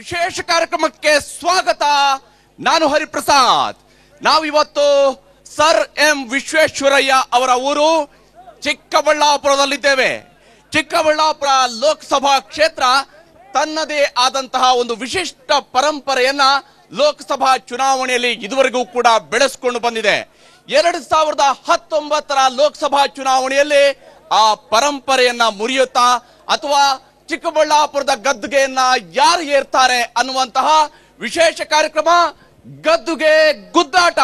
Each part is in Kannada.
ವಿಶೇಷ ಕಾರ್ಯಕ್ರಮಕ್ಕೆ ಸ್ವಾಗತ. ನಾನು ಹರಿಪ್ರಸಾದ್. ನಾವಿವತ್ತು ಸರ್ ಎಂ ವಿಶ್ವೇಶ್ವರಯ್ಯ ಅವರ ಊರು ಚಿಕ್ಕಬಳ್ಳಾಪುರದಲ್ಲಿದ್ದೇವೆ. ಚಿಕ್ಕಬಳ್ಳಾಪುರ ಲೋಕಸಭಾ ಕ್ಷೇತ್ರ ತನ್ನದೇ ಆದಂತಹ ಒಂದು ವಿಶಿಷ್ಟ ಪರಂಪರೆಯನ್ನ ಲೋಕಸಭಾ ಚುನಾವಣೆಯಲ್ಲಿ ಇದುವರೆಗೂ ಕೂಡ ಬೆಳೆಸಿಕೊಂಡು ಬಂದಿದೆ. 2019 ಲೋಕಸಭಾ ಚುನಾವಣೆಯಲ್ಲಿ ಆ ಪರಂಪರೆಯನ್ನ ಮುರಿಯುತ್ತಾ ಅಥವಾ ಚಿಕ್ಕಬಳ್ಳಾಪುರದ ಗದ್ದುಗೆಯನ್ನ ಯಾರು ಏರ್ತಾರೆ ಅನ್ನುವಂತಹ ವಿಶೇಷ ಕಾರ್ಯಕ್ರಮ ಗದ್ದುಗೆ ಗುದ್ದಾಟ.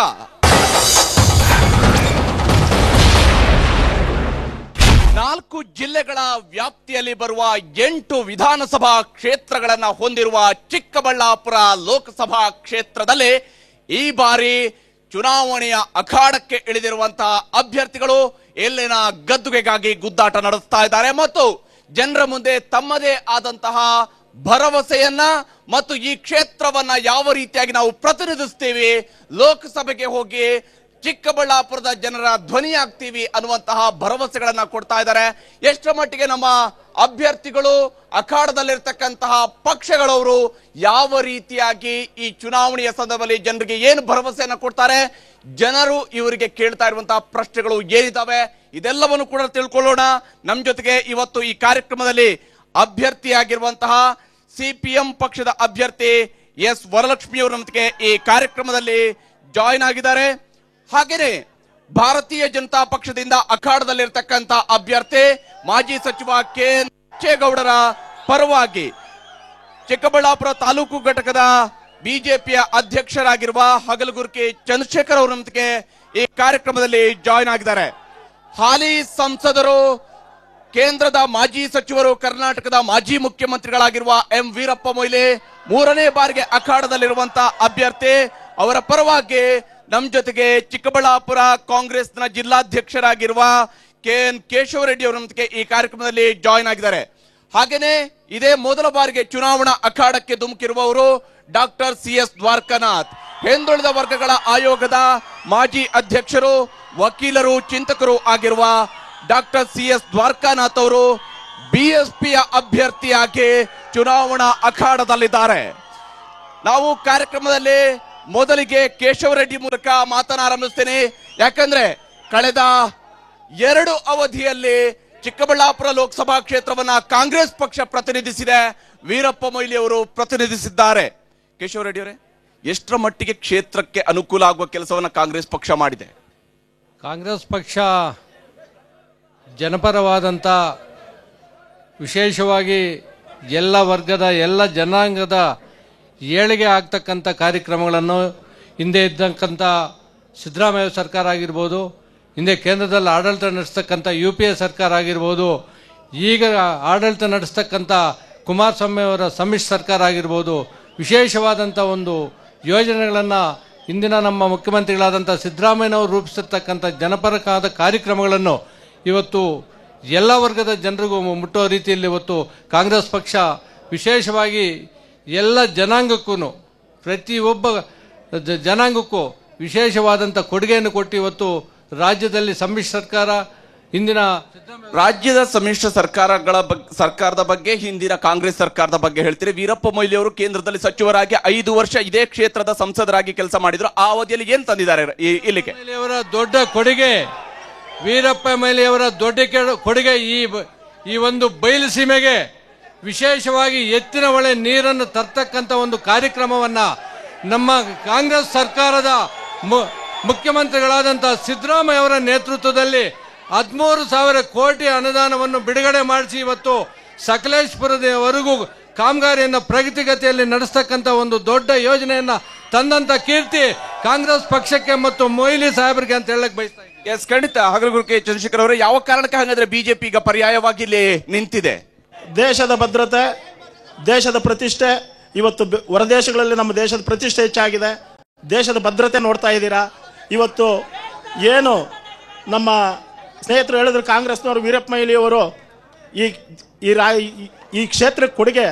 ನಾಲ್ಕು ಜಿಲ್ಲೆಗಳ ವ್ಯಾಪ್ತಿಯಲ್ಲಿ ಬರುವ 8 ವಿಧಾನಸಭಾ ಕ್ಷೇತ್ರಗಳನ್ನ ಹೊಂದಿರುವ ಚಿಕ್ಕಬಳ್ಳಾಪುರ ಲೋಕಸಭಾ ಕ್ಷೇತ್ರದಲ್ಲಿ ಈ ಬಾರಿ ಚುನಾವಣೆಯ ಅಖಾಡಕ್ಕೆ ಇಳಿದಿರುವಂತಹ ಅಭ್ಯರ್ಥಿಗಳು ಇಲ್ಲಿನ ಗದ್ದುಗೆಗಾಗಿ ಗುದ್ದಾಟ ನಡೆಸ್ತಾ ಇದ್ದಾರೆ ಮತ್ತು ಜನರ ಮುಂದೆ ತಮ್ಮದೇ ಆದಂತಹ ಭರವಸೆಯನ್ನ ಮತ್ತು ಈ ಕ್ಷೇತ್ರವನ್ನ ಯಾವ ರೀತಿಯಾಗಿ ನಾವು ಪ್ರತಿನಿಧಿಸ್ತೀವಿ, ಲೋಕಸಭೆಗೆ ಹೋಗಿ ಚಿಕ್ಕಬಳ್ಳಾಪುರದ ಜನರ ಧ್ವನಿಯಾಗ್ತೀವಿ ಅನ್ನುವಂತಹ ಭರವಸೆಗಳನ್ನ ಕೊಡ್ತಾ ಇದ್ದಾರೆ. ಎಷ್ಟರ ಮಟ್ಟಿಗೆ ನಮ್ಮ ಅಭ್ಯರ್ಥಿಗಳು, ಅಖಾಡದಲ್ಲಿರ್ತಕ್ಕಂತಹ ಪಕ್ಷಗಳವರು ಯಾವ ರೀತಿಯಾಗಿ ಈ ಚುನಾವಣೆಯ ಸಂದರ್ಭದಲ್ಲಿ ಜನರಿಗೆ ಏನು ಭರವಸೆಯನ್ನ ಕೊಡ್ತಾರೆ, ಜನರು ಇವರಿಗೆ ಕೇಳ್ತಾ ಇರುವಂತಹ ಪ್ರಶ್ನೆಗಳು ಏನಿದ್ದಾವೆ, ಇದೆಲ್ಲವನ್ನು ಕೂಡ ತಿಳ್ಕೊಳ್ಳೋಣ. ನಮ್ಮ ಜೊತೆಗೆ ಇವತ್ತು ಈ ಕಾರ್ಯಕ್ರಮದಲ್ಲಿ ಅಭ್ಯರ್ಥಿಯಾಗಿರುವಂತಹ ಸಿಪಿಎಂ ಪಕ್ಷದ ಅಭ್ಯರ್ಥಿ ಎಸ್ ವರಲಕ್ಷ್ಮಿ ಅವರು ನಮಗೆ ಈ ಕಾರ್ಯಕ್ರಮದಲ್ಲಿ ಜಾಯಿನ್ ಆಗಿದ್ದಾರೆ. ಹಾಗೇನೆ ಭಾರತೀಯ ಜನತಾ ಪಕ್ಷದಿಂದ ಅಖಾಡದಲ್ಲಿರ್ತಕ್ಕಂಥ ಅಭ್ಯರ್ಥಿ ಮಾಜಿ ಸಚಿವ ಕೆ ಗೌಡರ ಪರವಾಗಿ ಚಿಕ್ಕಬಳ್ಳಾಪುರ ತಾಲೂಕು ಘಟಕದ ಬಿಜೆಪಿಯ ಅಧ್ಯಕ್ಷರಾಗಿರುವ ಹಗಲಗುರ್ಕಿ ಚಂದ್ರಶೇಖರ್ ಅವರು ನಮಗೆ ಈ ಕಾರ್ಯಕ್ರಮದಲ್ಲಿ ಜಾಯಿನ್ ಆಗಿದ್ದಾರೆ. ಹಾಲಿ ಸಂಸದರು, ಕೇಂದ್ರದ ಮಾಜಿ ಸಚಿವರು, ಕರ್ನಾಟಕದ ಮಾಜಿ ಮುಖ್ಯಮಂತ್ರಿಗಳಾಗಿರುವ ಎಂ ವೀರಪ್ಪ ಮೊಯ್ಲಿ 3ನೇ ಬಾರಿಗೆ ಅಖಾಡದಲ್ಲಿರುವಂತಹ ಅಭ್ಯರ್ಥಿ. ಅವರ ಪರವಾಗಿ ನಮ್ಮ ಜೊತೆಗೆ ಚಿಕ್ಕಬಳ್ಳಾಪುರ ಕಾಂಗ್ರೆಸ್ನ ಜಿಲ್ಲಾಧ್ಯಕ್ಷರಾಗಿರುವ KN ಕೇಶವರೆಡ್ಡಿ ಅವರು ನಮಗೆ ಈ ಕಾರ್ಯಕ್ರಮದಲ್ಲಿ ಜಾಯಿನ್ ಆಗಿದ್ದಾರೆ. ಹಾಗೇನೆ ಇದೇ ಮೊದಲ ಬಾರಿಗೆ ಚುನಾವಣಾ ಅಖಾಡಕ್ಕೆ ಧುಮುಕಿರುವವರು ಡಾಕ್ಟರ್ CS ದ್ವಾರಕಾನಾಥ್, ಹಿಂದುಳಿದ ವರ್ಗಗಳ ಆಯೋಗದ ಮಾಜಿ ಅಧ್ಯಕ್ಷರು, ವಕೀಲರು, ಚಿಂತಕರು ಆಗಿರುವ ಡಾಕ್ಟರ್ CS ದ್ವಾರಕಾನಾಥ್ ಅವರು ಬಿಎಸ್ಪಿಯ ಅಭ್ಯರ್ಥಿಯಾಗಿ ಚುನಾವಣಾ ಅಖಾಡದಲ್ಲಿದ್ದಾರೆ. ನಾವು ಕಾರ್ಯಕ್ರಮದಲ್ಲಿ ಮೊದಲಿಗೆ ಕೇಶವರೆಡ್ಡಿ ಮೂಲಕ ಮಾತನಾರಂಭಿಸ್ತೇನೆ. ಯಾಕಂದ್ರೆ ಕಳೆದ 2 ಅವಧಿಯಲ್ಲಿ ಚಿಕ್ಕಬಳ್ಳಾಪುರ ಲೋಕಸಭಾ ಕ್ಷೇತ್ರವನ್ನ ಕಾಂಗ್ರೆಸ್ ಪಕ್ಷ ಪ್ರತಿನಿಧಿಸಿದೆ, ವೀರಪ್ಪ ಮೊಯ್ಲಿ ಅವರು ಪ್ರತಿನಿಧಿಸಿದ್ದಾರೆ. ಕೇಶವರೆಡ್ಡಿ ಅವರೇ, ಎಷ್ಟರ ಮಟ್ಟಿಗೆ ಕ್ಷೇತ್ರಕ್ಕೆ ಅನುಕೂಲ ಆಗುವ ಕೆಲಸವನ್ನ ಕಾಂಗ್ರೆಸ್ ಪಕ್ಷ ಮಾಡಿದೆ? ಕಾಂಗ್ರೆಸ್ ಪಕ್ಷ ಜನಪರವಾದಂಥ, ವಿಶೇಷವಾಗಿ ಎಲ್ಲ ವರ್ಗದ, ಎಲ್ಲ ಜನಾಂಗದ ಏಳಿಗೆ ಆಗ್ತಕ್ಕಂಥ ಕಾರ್ಯಕ್ರಮಗಳನ್ನು ಹಿಂದೆ ಇದ್ದಕ್ಕಂಥ ಸಿದ್ದರಾಮಯ್ಯ ಸರ್ಕಾರ ಆಗಿರ್ಬೋದು, ಹಿಂದೆ ಕೇಂದ್ರದಲ್ಲಿ ಆಡಳಿತ ನಡೆಸ್ತಕ್ಕಂಥ UPA ಸರ್ಕಾರ ಆಗಿರ್ಬೋದು, ಈಗ ಆಡಳಿತ ನಡೆಸ್ತಕ್ಕಂಥ ಕುಮಾರಸ್ವಾಮಿ ಅವರ ಸಮ್ಮಿಶ್ರ ಸರ್ಕಾರ ಆಗಿರ್ಬೋದು, ವಿಶೇಷವಾದಂಥ ಒಂದು ಯೋಜನೆಗಳನ್ನು ಇಂದಿನ ನಮ್ಮ ಮುಖ್ಯಮಂತ್ರಿಗಳಾದಂಥ ಸಿದ್ದರಾಮಯ್ಯನವರು ರೂಪಿಸಿರ್ತಕ್ಕಂಥ ಜನಪರವಾದ ಕಾರ್ಯಕ್ರಮಗಳನ್ನು ಇವತ್ತು ಎಲ್ಲ ವರ್ಗದ ಜನರಿಗೂ ಮುಟ್ಟೋ ರೀತಿಯಲ್ಲಿ ಇವತ್ತು ಕಾಂಗ್ರೆಸ್ ಪಕ್ಷ ವಿಶೇಷವಾಗಿ ಎಲ್ಲ ಜನಾಂಗಕ್ಕೂ, ಪ್ರತಿಯೊಬ್ಬ ಜನಾಂಗಕ್ಕೂ ವಿಶೇಷವಾದಂಥ ಕೊಡುಗೆಯನ್ನು ಕೊಟ್ಟು ಇವತ್ತು ರಾಜ್ಯದಲ್ಲಿ ಸಮ್ಮಿಶ್ರ ಸರ್ಕಾರ, ಹಿಂದಿನ ರಾಜ್ಯದ ಸಮ್ಮಿಶ್ರ ಸರ್ಕಾರದ ಬಗ್ಗೆ ಹಿಂದಿನ ಕಾಂಗ್ರೆಸ್ ಸರ್ಕಾರದ ಬಗ್ಗೆ ಹೇಳ್ತೀರಿ. ವೀರಪ್ಪ ಮೊಯ್ಲಿ ಅವರು ಕೇಂದ್ರದಲ್ಲಿ ಸಚಿವರಾಗಿ 5 ವರ್ಷ ಇದೇ ಕ್ಷೇತ್ರದ ಸಂಸದರಾಗಿ ಕೆಲಸ ಮಾಡಿದ್ರು. ಆ ಅವಧಿಯಲ್ಲಿ ಏನ್ ತಂದಿದ್ದಾರೆ ಇಲ್ಲಿಗೆ? ಅವರ ದೊಡ್ಡ ಕೊಡುಗೆ, ವೀರಪ್ಪ ಮೊಯ್ಲಿ ಅವರ ದೊಡ್ಡ ಕೊಡುಗೆ ಈ ಒಂದು ಬಯಲು ಸೀಮೆಗೆ ವಿಶೇಷವಾಗಿ ಎತ್ತಿನ ಹೊಳೆ ನೀರನ್ನು ತರ್ತಕ್ಕಂಥ ಒಂದು ಕಾರ್ಯಕ್ರಮವನ್ನ ನಮ್ಮ ಕಾಂಗ್ರೆಸ್ ಸರ್ಕಾರದ ಮುಖ್ಯಮಂತ್ರಿಗಳಾದಂಥ ಸಿದ್ದರಾಮಯ್ಯ ಅವರ ನೇತೃತ್ವದಲ್ಲಿ 13,000 ಕೋಟಿ ಅನುದಾನವನ್ನು ಬಿಡುಗಡೆ ಮಾಡಿಸಿ ಇವತ್ತು ಸಕಲೇಶ್ಪುರದವರೆಗೂ ಕಾಮಗಾರಿಯನ್ನು ಪ್ರಗತಿಗತಿಯಲ್ಲಿ ನಡೆಸ್ತಕ್ಕಂಥ ಒಂದು ದೊಡ್ಡ ಯೋಜನೆಯನ್ನ ತಂದಂತ ಕೀರ್ತಿ ಕಾಂಗ್ರೆಸ್ ಪಕ್ಷಕ್ಕೆ ಮತ್ತು ಮೊಯ್ಲಿ ಸಾಹೇಬರಿಗೆ ಅಂತ ಹೇಳಕ್ ಬಯಸ್ತಾ ಇದ್ದೀನಿ. ಎಸ್, ಖಂಡಿತ. ಹಗಲಗುರ್ಕಿ ಚಂದ್ರಶೇಖರ್ ಅವರೇ, ಯಾವ ಕಾರಣಕ್ಕೆ ಹಾಗಾದ್ರೆ ಬಿಜೆಪಿ ಈಗ ಪರ್ಯಾಯವಾಗಿ ಇಲ್ಲಿ ನಿಂತಿದೆ? ದೇಶದ ಭದ್ರತೆ, ದೇಶದ ಪ್ರತಿಷ್ಠೆ, ಇವತ್ತು ಹೊರದೇಶಗಳಲ್ಲಿ ನಮ್ಮ ದೇಶದ ಪ್ರತಿಷ್ಠೆ ಹೆಚ್ಚಾಗಿದೆ. ದೇಶದ ಭದ್ರತೆ ನೋಡ್ತಾ ಇದ್ದೀರಾ. ಇವತ್ತು ಏನು ನಮ್ಮ ಸ್ನೇಹಿತರು ಹೇಳಿದ್ರು, ಕಾಂಗ್ರೆಸ್ನವರು ವೀರಪ್ಪ ಮೊಯ್ಲಿ ಅವರು ಈ ಕ್ಷೇತ್ರಕ್ಕೆ ಕೊಡುಗೆ.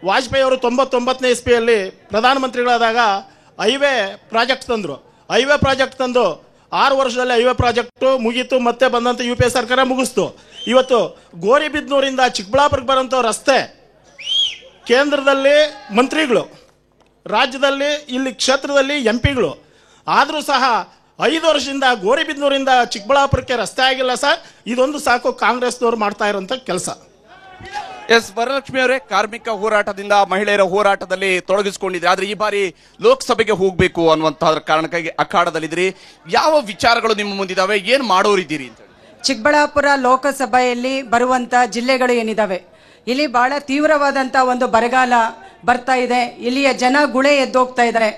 ವಾಜಪೇಯಿ ಅವರು 99ನೇ ಇಸ್ವಿಯಲ್ಲಿ ಪ್ರಧಾನಮಂತ್ರಿಗಳಾದಾಗ ಹೈವೇ ಪ್ರಾಜೆಕ್ಟ್ ತಂದರು. ಹೈವೇ ಪ್ರಾಜೆಕ್ಟ್ ತಂದು 6 ವರ್ಷದಲ್ಲಿ ಹೈವೇ ಪ್ರಾಜೆಕ್ಟ್ ಮುಗೀತು. ಮತ್ತೆ ಬಂದಂಥ UPA ಸರ್ಕಾರ ಮುಗಿಸ್ತು. ಇವತ್ತು ಗೋರಿಬಿದ್ನೂರಿಂದ ಚಿಕ್ಕಬಳ್ಳಾಪುರಕ್ಕೆ ಬರೋಂಥ ರಸ್ತೆ ಕೇಂದ್ರದಲ್ಲಿ ಮಂತ್ರಿಗಳು, ರಾಜ್ಯದಲ್ಲಿ ಇಲ್ಲಿ ಕ್ಷೇತ್ರದಲ್ಲಿ ಎಂಪಿಗಳು, ಆದರೂ ಸಹ 5 ವರ್ಷದಿಂದ ಗೋರಿಬಿದನೂರಿಂದ ಚಿಕ್ಕಬಳ್ಳಾಪುರಕ್ಕೆ ರಸ್ತೆ ಆಗಿಲ್ಲ ಸರ್. ಇದೊಂದು ಸಾಕು ಕಾಂಗ್ರೆಸ್ನವ್ರು ಮಾಡ್ತಾ ಇರೋಂಥ ಕೆಲಸ. ಎಸ್ ವರಲಕ್ಷ್ಮಿ ಅವರೇ, ಕಾರ್ಮಿಕ ಹೋರಾಟದಿಂದ ಮಹಿಳೆಯರ ಹೋರಾಟದಲ್ಲಿ ತೊಡಗಿಸಿಕೊಂಡಿದ್ರಿ, ಆದ್ರೆ ಈ ಬಾರಿ ಲೋಕಸಭೆಗೆ ಹೋಗ್ಬೇಕು ಅನ್ನುವಂತಹ ಕಾರಣಕ್ಕಾಗಿ ಅಖಾಡದಲ್ಲಿದ್ರಿ. ಯಾವ ವಿಚಾರಗಳು ನಿಮ್ಮ ಮುಂದಿದಾವೆ, ಏನ್ ಮಾಡೋರಿದ್ದೀರಿ ಅಂತ? ಚಿಕ್ಕಬಳ್ಳಾಪುರ ಲೋಕಸಭೆಯಲ್ಲಿ ಬರುವಂತ ಜಿಲ್ಲೆಗಳು ಏನಿದಾವೆ, ಇಲ್ಲಿ ಬಹಳ ತೀವ್ರವಾದಂತ ಒಂದು ಬರಗಾಲ ಬರ್ತಾ ಇದೆ. ಇಲ್ಲಿಯ ಜನ ಗುಳೆ ಎದ್ದೋಗ್ತಾ ಇದ್ದಾರೆ.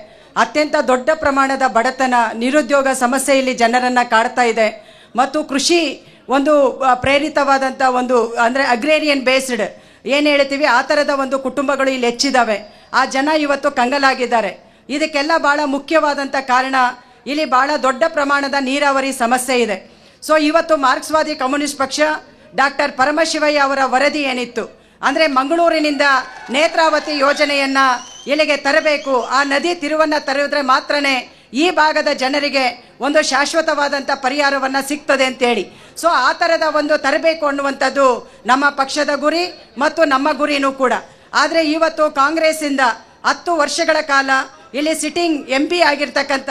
ಅತ್ಯಂತ ದೊಡ್ಡ ಪ್ರಮಾಣದ ಬಡತನ, ನಿರುದ್ಯೋಗ ಸಮಸ್ಯೆ ಇಲ್ಲಿ ಜನರನ್ನ ಕಾಡ್ತಾ ಇದೆ. ಮತ್ತು ಕೃಷಿ ಒಂದು ಪ್ರೇರಿತವಾದಂಥ ಒಂದು ಅಂದರೆ ಅಗ್ರೇರಿಯನ್ ಬೇಸ್ಡ್ ಏನು ಹೇಳ್ತೀವಿ ಆ ಥರದ ಒಂದು ಕುಟುಂಬಗಳು ಇಲ್ಲಿ ಹೆಚ್ಚಿದ್ದಾವೆ. ಆ ಜನ ಇವತ್ತು ಕಂಗಾಲಾಗಿದ್ದಾರೆ. ಇದಕ್ಕೆಲ್ಲ ಭಾಳ ಮುಖ್ಯವಾದಂಥ ಕಾರಣ ಇಲ್ಲಿ ಭಾಳ ದೊಡ್ಡ ಪ್ರಮಾಣದ ನೀರಾವರಿ ಸಮಸ್ಯೆ ಇದೆ. ಸೊ ಇವತ್ತು ಮಾರ್ಕ್ಸ್ವಾದಿ ಕಮ್ಯುನಿಸ್ಟ್ ಪಕ್ಷ ಡಾಕ್ಟರ್ ಪರಮಶಿವಯ್ಯ ಅವರ ವರದಿ ಏನಿತ್ತು ಅಂದರೆ ಮಂಗಳೂರಿನಿಂದ ನೇತ್ರಾವತಿ ಯೋಜನೆಯನ್ನ ಇಲ್ಲಿಗೆ ತರಬೇಕು, ಆ ನದಿ ತಿರುವನ್ನ ತರಿದ್ರೆ ಮಾತ್ರನೇ ಈ ಭಾಗದ ಜನರಿಗೆ ಒಂದು ಶಾಶ್ವತವಾದಂಥ ಪರಿಹಾರವನ್ನು ಸಿಗ್ತದೆ ಅಂತೇಳಿ. ಸೊ ಆ ಥರದ ಒಂದು ತರಬೇಕು ಅನ್ನುವಂಥದ್ದು ನಮ್ಮ ಪಕ್ಷದ ಗುರಿ ಮತ್ತು ನಮ್ಮ ಗುರಿನೂ ಕೂಡ. ಆದರೆ ಇವತ್ತು ಕಾಂಗ್ರೆಸ್ಸಿಂದ 10 ವರ್ಷಗಳ ಕಾಲ ಇಲ್ಲಿ ಸಿಟ್ಟಿಂಗ್ MP ಆಗಿರ್ತಕ್ಕಂಥ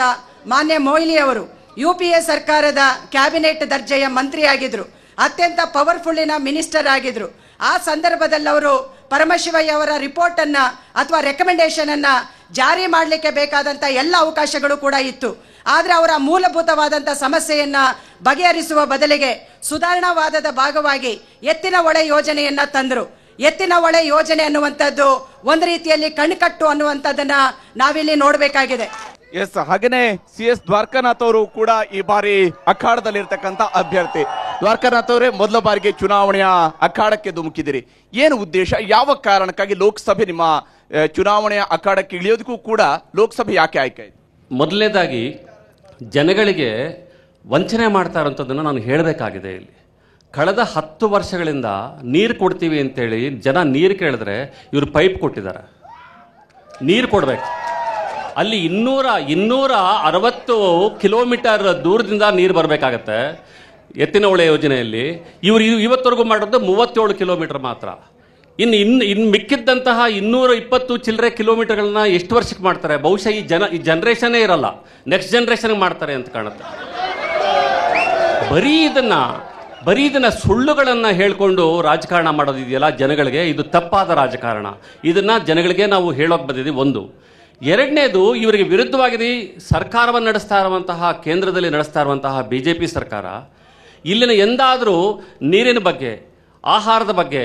ಮಾನ್ಯ ಮೊಯ್ಲಿ ಅವರು UPA ಸರ್ಕಾರದ ಕ್ಯಾಬಿನೆಟ್ ದರ್ಜೆಯ ಮಂತ್ರಿ ಆಗಿದ್ರು, ಅತ್ಯಂತ ಪವರ್ಫುಲ್ಲಿನ ಮಿನಿಸ್ಟರ್ ಆಗಿದ್ರು. ಆ ಸಂದರ್ಭದಲ್ಲಿ ಅವರು ಪರಮಶಿವಯ್ಯ ಅವರ ರಿಪೋರ್ಟ್ ಅನ್ನ ಅಥವಾ ರೆಕಮೆಂಡೇಶನ್ ಅನ್ನ ಜಾರಿ ಮಾಡಲಿಕ್ಕೆ ಬೇಕಾದಂತ ಎಲ್ಲ ಅವಕಾಶಗಳು ಕೂಡ ಇತ್ತು. ಆದ್ರೆ ಅವರ ಮೂಲಭೂತವಾದಂತ ಸಮಸ್ಯೆಯನ್ನ ಬಗೆಹರಿಸುವ ಬದಲಿಗೆ ಸುಧಾರಣಾವಾದದ ಭಾಗವಾಗಿ ಎತ್ತಿನ ಹೊಳೆ ಯೋಜನೆಯನ್ನ ತಂದರು. ಎತ್ತಿನ ಹೊಳೆ ಯೋಜನೆ ಅನ್ನುವಂಥದ್ದು ಒಂದು ರೀತಿಯಲ್ಲಿ ಕಣ್ಕಟ್ಟು ಅನ್ನುವಂಥದ್ದನ್ನ ನಾವಿಲ್ಲಿ ನೋಡಬೇಕಾಗಿದೆ. ಎಸ್, ಹಾಗೇನೆ CS ದ್ವಾರಕಾನಾಥ್ ಅವರು ಕೂಡ ಈ ಬಾರಿ ಅಖಾಡದಲ್ಲಿರ್ತಕ್ಕಂಥ ಅಭ್ಯರ್ಥಿ. ದ್ವಾರಕಾನಾಥ್ ಅವರೇ, ಮೊದಲ ಬಾರಿಗೆ ಚುನಾವಣೆಯ ಅಖಾಡಕ್ಕೆ ಧುಮುಕಿದಿರಿ. ಏನು ಉದ್ದೇಶ, ಯಾವ ಕಾರಣಕ್ಕಾಗಿ ಲೋಕಸಭೆ ನಿಮ್ಮ ಚುನಾವಣೆಯ ಅಖಾಡಕ್ಕೆ ಇಳಿಯೋದಕ್ಕೂ ಕೂಡ ಲೋಕಸಭೆ ಯಾಕೆ ಆಯ್ಕೆ ಆಯ್ತು? ಮೊದಲನೇದಾಗಿ ಜನಗಳಿಗೆ ವಂಚನೆ ಮಾಡ್ತಾ ಇರೋಂಥದ್ದನ್ನು ನಾನು ಹೇಳಬೇಕಾಗಿದೆ. ಇಲ್ಲಿ ಕಳೆದ 10 ವರ್ಷಗಳಿಂದ ನೀರು ಕೊಡ್ತೀವಿ ಅಂತೇಳಿ ಜನ ನೀರು ಕೇಳಿದ್ರೆ ಇವರು ಪೈಪ್ ಕೊಟ್ಟಿದ್ದಾರೆ. ನೀರು ಕೊಡಬೇಕು. ಅಲ್ಲಿ 260 ಕಿಲೋಮೀಟರ್ ದೂರದಿಂದ ನೀರು ಬರಬೇಕಾಗತ್ತೆ. ಎತ್ತಿನ ಹೊಳೆ ಯೋಜನೆಯಲ್ಲಿ ಇವರು ಇವತ್ತವರೆಗೂ ಮಾಡೋದು 37 ಕಿಲೋಮೀಟರ್ ಮಾತ್ರ. ಇನ್ನು ಮಿಕ್ಕಿದ್ದಂತಹ 220 ಚಿಲ್ಲರೆ ಕಿಲೋಮೀಟರ್ಗಳನ್ನ ಎಷ್ಟು ವರ್ಷಕ್ಕೆ ಮಾಡ್ತಾರೆ? ಬಹುಶಃ ಈ ಜನರೇಷನ್ನೇ ಇರಲ್ಲ, ನೆಕ್ಸ್ಟ್ ಜನರೇಷನ್ಗೆ ಮಾಡ್ತಾರೆ ಅಂತ ಕಾಣುತ್ತೆ. ಬರೀ ಇದನ್ನ ಸುಳ್ಳುಗಳನ್ನು ಹೇಳ್ಕೊಂಡು ರಾಜಕಾರಣ ಮಾಡೋದಿದೆಯಲ್ಲ ಜನಗಳಿಗೆ, ಇದು ತಪ್ಪಾದ ರಾಜಕಾರಣ. ಇದನ್ನ ಜನಗಳಿಗೆ ನಾವು ಹೇಳೋಕೆ ಬಂದಿದ್ದೀವಿ. ಒಂದು. ಎರಡನೇದು, ಇವರಿಗೆ ವಿರುದ್ಧವಾಗಿ ಸರ್ಕಾರವನ್ನು ನಡೆಸ್ತಾ ಇರುವಂತಹ, ಕೇಂದ್ರದಲ್ಲಿ ನಡೆಸ್ತಾ ಇರುವಂತಹ BJP ಸರ್ಕಾರ ಇಲ್ಲಿನ ಎಂದಾದರೂ ನೀರಿನ ಬಗ್ಗೆ, ಆಹಾರದ ಬಗ್ಗೆ,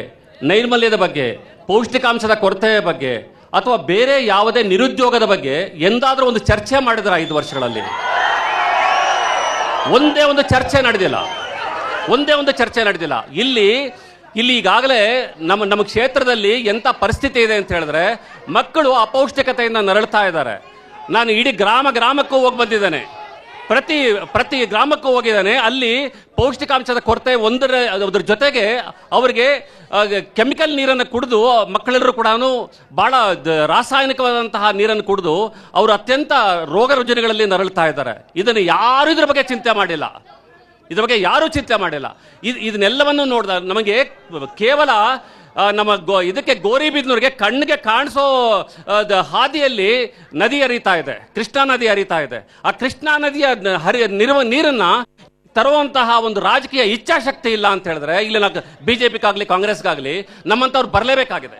ನೈರ್ಮಲ್ಯದ ಬಗ್ಗೆ, ಪೌಷ್ಟಿಕಾಂಶದ ಕೊರತೆಯ ಬಗ್ಗೆ ಅಥವಾ ಬೇರೆ ಯಾವುದೇ ನಿರುದ್ಯೋಗದ ಬಗ್ಗೆ ಎಂದಾದರೂ ಒಂದು ಚರ್ಚೆ ಮಾಡಿದ್ರ 5 ವರ್ಷಗಳಲ್ಲಿ? ಒಂದೇ ಒಂದು ಚರ್ಚೆ ನಡೆದಿಲ್ಲ. ಇಲ್ಲಿ ಈಗಾಗಲೇ ನಮ್ಮ ಕ್ಷೇತ್ರದಲ್ಲಿ ಎಂಥ ಪರಿಸ್ಥಿತಿ ಇದೆ ಅಂತ ಹೇಳಿದ್ರೆ, ಮಕ್ಕಳು ಅಪೌಷ್ಟಿಕತೆಯಿಂದ ನರಳ್ತಾ ಇದ್ದಾರೆ. ನಾನು ಇಡೀ ಗ್ರಾಮಕ್ಕೂ ಹೋಗಿ ಬಂದಿದ್ದೇನೆ, ಪ್ರತಿ ಗ್ರಾಮಕ್ಕೂ ಹೋಗಿದ್ದಾನೆ. ಅಲ್ಲಿ ಪೌಷ್ಟಿಕಾಂಶದ ಕೊರತೆ ಅದ್ರ ಜೊತೆಗೆ ಅವರಿಗೆ ಕೆಮಿಕಲ್ ನೀರನ್ನು ಕುಡಿದು ಮಕ್ಕಳೆಲ್ಲರೂ ಕೂಡ ಬಹಳ ರಾಸಾಯನಿಕವಾದಂತಹ ನೀರನ್ನು ಕುಡಿದು ಅವರು ಅತ್ಯಂತ ರೋಗ ರುಜಿನಗಳಲ್ಲಿ ನರಳ್ತಾ ಇದ್ದಾರೆ. ಇದನ್ನು ಯಾರು ಇದ್ರ ಬಗ್ಗೆ ಚಿಂತೆ ಮಾಡಿಲ್ಲ. ಇದನ್ನೆಲ್ಲವನ್ನು ನೋಡಿದ ನಮಗೆ ಕೇವಲ ನಮ್ಮ ಇದಕ್ಕೆ ಗೋರಿಬಿದನೂರಿಗೆ ಕಣ್ಣಿಗೆ ಕಾಣಿಸೋ ಹಾದಿಯಲ್ಲಿ ನದಿ ಹರಿತಾ ಇದೆ, ಕೃಷ್ಣಾ ನದಿ ಹರಿತಾ ಇದೆ. ಆ ಕೃಷ್ಣಾ ನದಿಯ ನೀರನ್ನ ತರುವಂತಹ ಒಂದು ರಾಜಕೀಯ ಇಚ್ಛಾಶಕ್ತಿ ಇಲ್ಲ ಅಂತ ಹೇಳಿದ್ರೆ ಇಲ್ಲಿ BJPಗಾಗ್ಲಿ ಕಾಂಗ್ರೆಸ್ಗಾಗ್ಲಿ ನಮ್ಮಂತವ್ರು ಬರಲೇಬೇಕಾಗಿದೆ.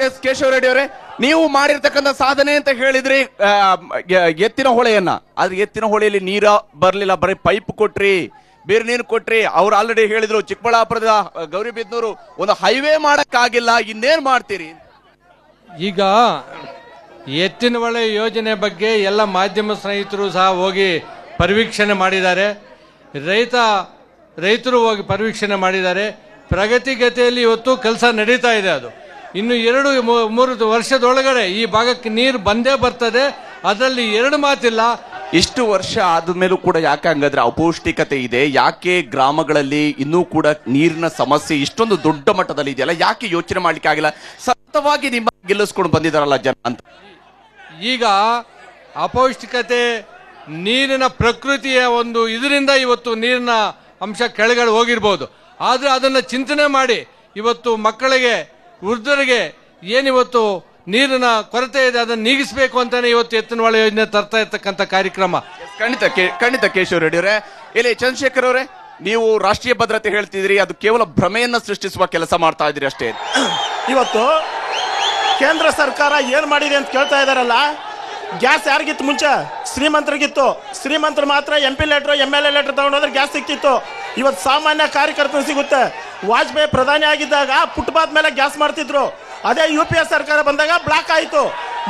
ಎಸ್ ಕೇಶವ ರೆಡ್ಡಿ ಅವರೇ, ನೀವು ಮಾಡಿರ್ತಕ್ಕಂಥ ಸಾಧನೆ ಅಂತ ಹೇಳಿದ್ರಿ ಎತ್ತಿನ ಹೊಳೆಯನ್ನ. ಆದ್ರೆ ಎತ್ತಿನ ಹೊಳೆಯಲ್ಲಿ ನೀರ ಬರ್ಲಿಲ್ಲ, ಬರೀ ಪೈಪ್ ಕೊಟ್ರಿ, ಬೇರೆ ನೀರು ಕೊಟ್ರಿ. ಅವ್ರು ಆಲ್ರೆಡಿ ಹೇಳಿದ್ರು ಚಿಕ್ಕಬಳ್ಳಾಪುರದ ಗೌರಿಬಿದನೂರು ಒಂದು ಹೈವೇ ಮಾಡಕ್ಕಾಗಿಲ್ಲ, ಇನ್ನೇನ್ ಮಾಡ್ತೀರಿ? ಈಗ ಎತ್ತಿನ ಹೊಳೆ ಯೋಜನೆ ಬಗ್ಗೆ ಎಲ್ಲ ಮಾಧ್ಯಮ ಸ್ನೇಹಿತರು ಸಹ ಹೋಗಿ ಪರಿವೀಕ್ಷಣೆ ಮಾಡಿದ್ದಾರೆ, ರೈತರು ಹೋಗಿ ಪರಿವೀಕ್ಷಣೆ ಮಾಡಿದ್ದಾರೆ. ಪ್ರಗತಿಗತಿಯಲ್ಲಿ ಇವತ್ತು ಕೆಲಸ ನಡೀತಾ ಇದೆ. ಅದು ಇನ್ನು 2-3 ವರ್ಷದೊಳಗಡೆ ಈ ಭಾಗಕ್ಕೆ ನೀರು ಬಂದೇ ಬರ್ತದೆ, ಅದರಲ್ಲಿ 2 ಮಾತಿಲ್ಲ. ಇಷ್ಟು ವರ್ಷ ಆದ್ಮೇಲೂ ಕೂಡ ಯಾಕೆ ಹಂಗಾದ್ರೆ ಅಪೌಷ್ಟಿಕತೆ ಇದೆ? ಯಾಕೆ ಗ್ರಾಮಗಳಲ್ಲಿ ಇನ್ನೂ ಕೂಡ ನೀರಿನ ಸಮಸ್ಯೆ ಇಷ್ಟೊಂದು ದೊಡ್ಡ ಮಟ್ಟದಲ್ಲಿ ಇದೆಯಲ್ಲ, ಯಾಕೆ ಯೋಚನೆ ಮಾಡ್ಲಿಕ್ಕೆ ಆಗಿಲ್ಲ? ಸತತವಾಗಿ ನಿಮ್ಮ ಗೆಲ್ಲಿಸ್ಕೊಂಡು ಬಂದಿದಾರಲ್ಲ ಜನ ಅಂತ. ಈಗ ಅಪೌಷ್ಟಿಕತೆ ನೀರಿನ ಪ್ರಕೃತಿಯ ಒಂದು ಇದರಿಂದ ಇವತ್ತು ನೀರಿನ ಅಂಶ ಕೆಳಗಡೆ ಹೋಗಿರ್ಬೋದು. ಆದರೆ ಅದನ್ನು ಚಿಂತನೆ ಮಾಡಿ ಇವತ್ತು ಮಕ್ಕಳಿಗೆ, ವೃದ್ಧರಿಗೆ ಏನಿವತ್ತು ನೀರಿನ ಕೊರತೆ ಇದೆ ಅದನ್ನು ನೀಗಿಸಬೇಕು ಅಂತಾನೆ ಇವತ್ತು ಎತ್ತಿನಹೊಳೆ ಯೋಜನೆ ತರ್ತಾ ಇರ್ತಕ್ಕಂಥ ಕಾರ್ಯಕ್ರಮ. ಖಂಡಿತ ಕೇಶವ ರೆಡ್ಡಿ ಅವರೇ. ಇಲ್ಲಿ ಚಂದ್ರಶೇಖರ್ ಅವರೇ, ನೀವು ರಾಷ್ಟ್ರೀಯ ಭದ್ರತೆ ಹೇಳ್ತಿದ್ರಿ, ಅದು ಕೇವಲ ಭ್ರಮೆಯನ್ನ ಸೃಷ್ಟಿಸುವ ಕೆಲಸ ಮಾಡ್ತಾ ಇದ್ರಿ ಅಷ್ಟೇ. ಇವತ್ತು ಕೇಂದ್ರ ಸರ್ಕಾರ ಏನ್ ಮಾಡಿದೆ ಅಂತ ಕೇಳ್ತಾ ಇದಾರಲ್ಲ, ಗ್ಯಾಸ್ ಯಾರಿಗಿತ್ತು ಮುಂಚೆ? ಶ್ರೀಮಂತರಿಗಿತ್ತು. ಶ್ರೀಮಂತರು ಮಾತ್ರ MP ಲೆಟರ್ MLA ಲೆಟರ್ ತಗೊಂಡೋದ್ರೆ ಗ್ಯಾಸ್ ಸಿಕ್ತಿತ್ತು. ಇವತ್ತು ಸಾಮಾನ್ಯ ಕಾರ್ಯಕರ್ತರು ಸಿಗುತ್ತೆ. ವಾಜಪೇಯಿ ಪ್ರಧಾನಿ ಆಗಿದ್ದಾಗ ಫುಟ್ಪಾತ್ ಮೇಲೆ ಗ್ಯಾಸ್ ಮಾಡ್ತಿದ್ರು. ಅದೇ UPA ಸರ್ಕಾರ ಬಂದಾಗ ಬ್ಲಾಕ್ ಆಯಿತು.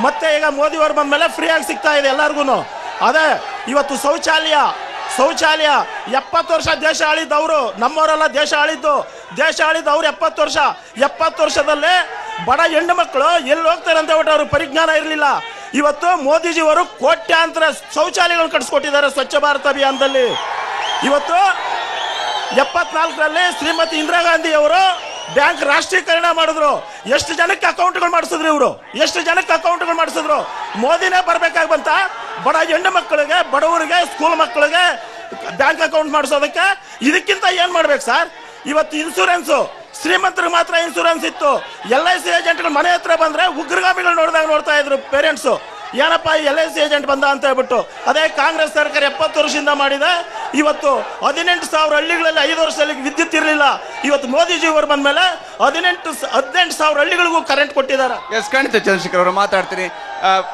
ಮತ್ತೆ ಈಗ ಮೋದಿ ಅವರು ಬಂದ ಮೇಲೆ ಫ್ರೀ ಆಗಿ ಸಿಗ್ತಾ ಇದೆ ಎಲ್ಲರಿಗೂ. ಅದೇ ಇವತ್ತು ಶೌಚಾಲಯ 70 ವರ್ಷ ದೇಶ ಆಳಿದ್ದವರು, ನಮ್ಮವರೆಲ್ಲ ದೇಶ ಆಳಿದ್ದು. ದೇಶ ಆಳಿದ್ದವ್ರು 70 ವರ್ಷ. 70 ವರ್ಷದಲ್ಲೇ ಬಡ ಹೆಣ್ಣು ಮಕ್ಕಳು ಎಲ್ಲಿ ಹೋಗ್ತಾರೆ ಅಂತ ಹೇಳ್ಬಿಟ್ಟು ಅವ್ರಿಗೆ ಪರಿಜ್ಞಾನ ಇರಲಿಲ್ಲ. ಇವತ್ತು ಮೋದಿಜಿಯವರು ಕೋಟ್ಯಾಂತರ ಶೌಚಾಲಯಗಳನ್ನು ಕಟ್ಟಿಸ್ಕೊಟ್ಟಿದ್ದಾರೆ ಸ್ವಚ್ಛ ಭಾರತ ಅಭಿಯಾನದಲ್ಲಿ. ಇವತ್ತು 74ರಲ್ಲಿ ಶ್ರೀಮತಿ ಇಂದಿರಾ ಗಾಂಧಿ ಅವರು ಬ್ಯಾಂಕ್ ರಾಷ್ಟ್ರೀಕರಣ ಮಾಡಿದ್ರು. ಎಷ್ಟು ಜನಕ್ಕೆ ಅಕೌಂಟ್ಗಳು ಮಾಡಿಸಿದ್ರು ಇವರು? ಎಷ್ಟು ಜನಕ್ಕೆ ಅಕೌಂಟ್ಗಳು ಮಾಡಿಸಿದ್ರು? ಮೋದಿನೇ ಬರ್ಬೇಕಾಗಿ ಬಂತ ಬಡ ಹೆಣ್ಣು ಮಕ್ಕಳಿಗೆ, ಬಡವರಿಗೆ, ಸ್ಕೂಲ್ ಮಕ್ಕಳಿಗೆ ಬ್ಯಾಂಕ್ ಅಕೌಂಟ್ ಮಾಡಿಸೋದಕ್ಕೆ. ಇದಕ್ಕಿಂತ ಏನ್ ಮಾಡ್ಬೇಕು ಸರ್? ಇವತ್ತು ಇನ್ಸೂರೆನ್ಸ್ ಶ್ರೀಮಂತರಿಗೆ ಮಾತ್ರ ಇನ್ಸೂರೆನ್ಸ್ ಇತ್ತು. LIC ಏಜೆಂಟ್ಗಳು ಮನೆ ಹತ್ರ ಬಂದ್ರೆ ಉಗ್ರಗಾಮಿಗಳು ನೋಡ್ತಾ ಇದ್ರು ಪೇರೆಂಟ್ಸ್. ಏನಪ್ಪ LIC ಏಜೆಂಟ್ ಬಂದ ಅಂತ ಹೇಳ್ಬಿಟ್ಟು. ಅದೇ ಕಾಂಗ್ರೆಸ್ ಸರ್ಕಾರ 70 ವರ್ಷದಿಂದ ಮಾಡಿದೆ. ಇವತ್ತು 18,000 ಹಳ್ಳಿಗಳಲ್ಲಿ 5 ವರ್ಷದಲ್ಲಿ ವಿದ್ಯುತ್ ಇರಲಿಲ್ಲ. ಇವತ್ತು ಮೋದಿಜಿ ಅವರು ಬಂದ ಮೇಲೆ 18,000 ಹಳ್ಳಿಗಳಿಗೂ ಕರೆಂಟ್ ಕೊಟ್ಟಿದ್ದಾರೆ. ಖಂಡಿತ ಚಂದ್ರಶೇಖರ್ ಅವರು ಮಾತಾಡ್ತೀನಿ.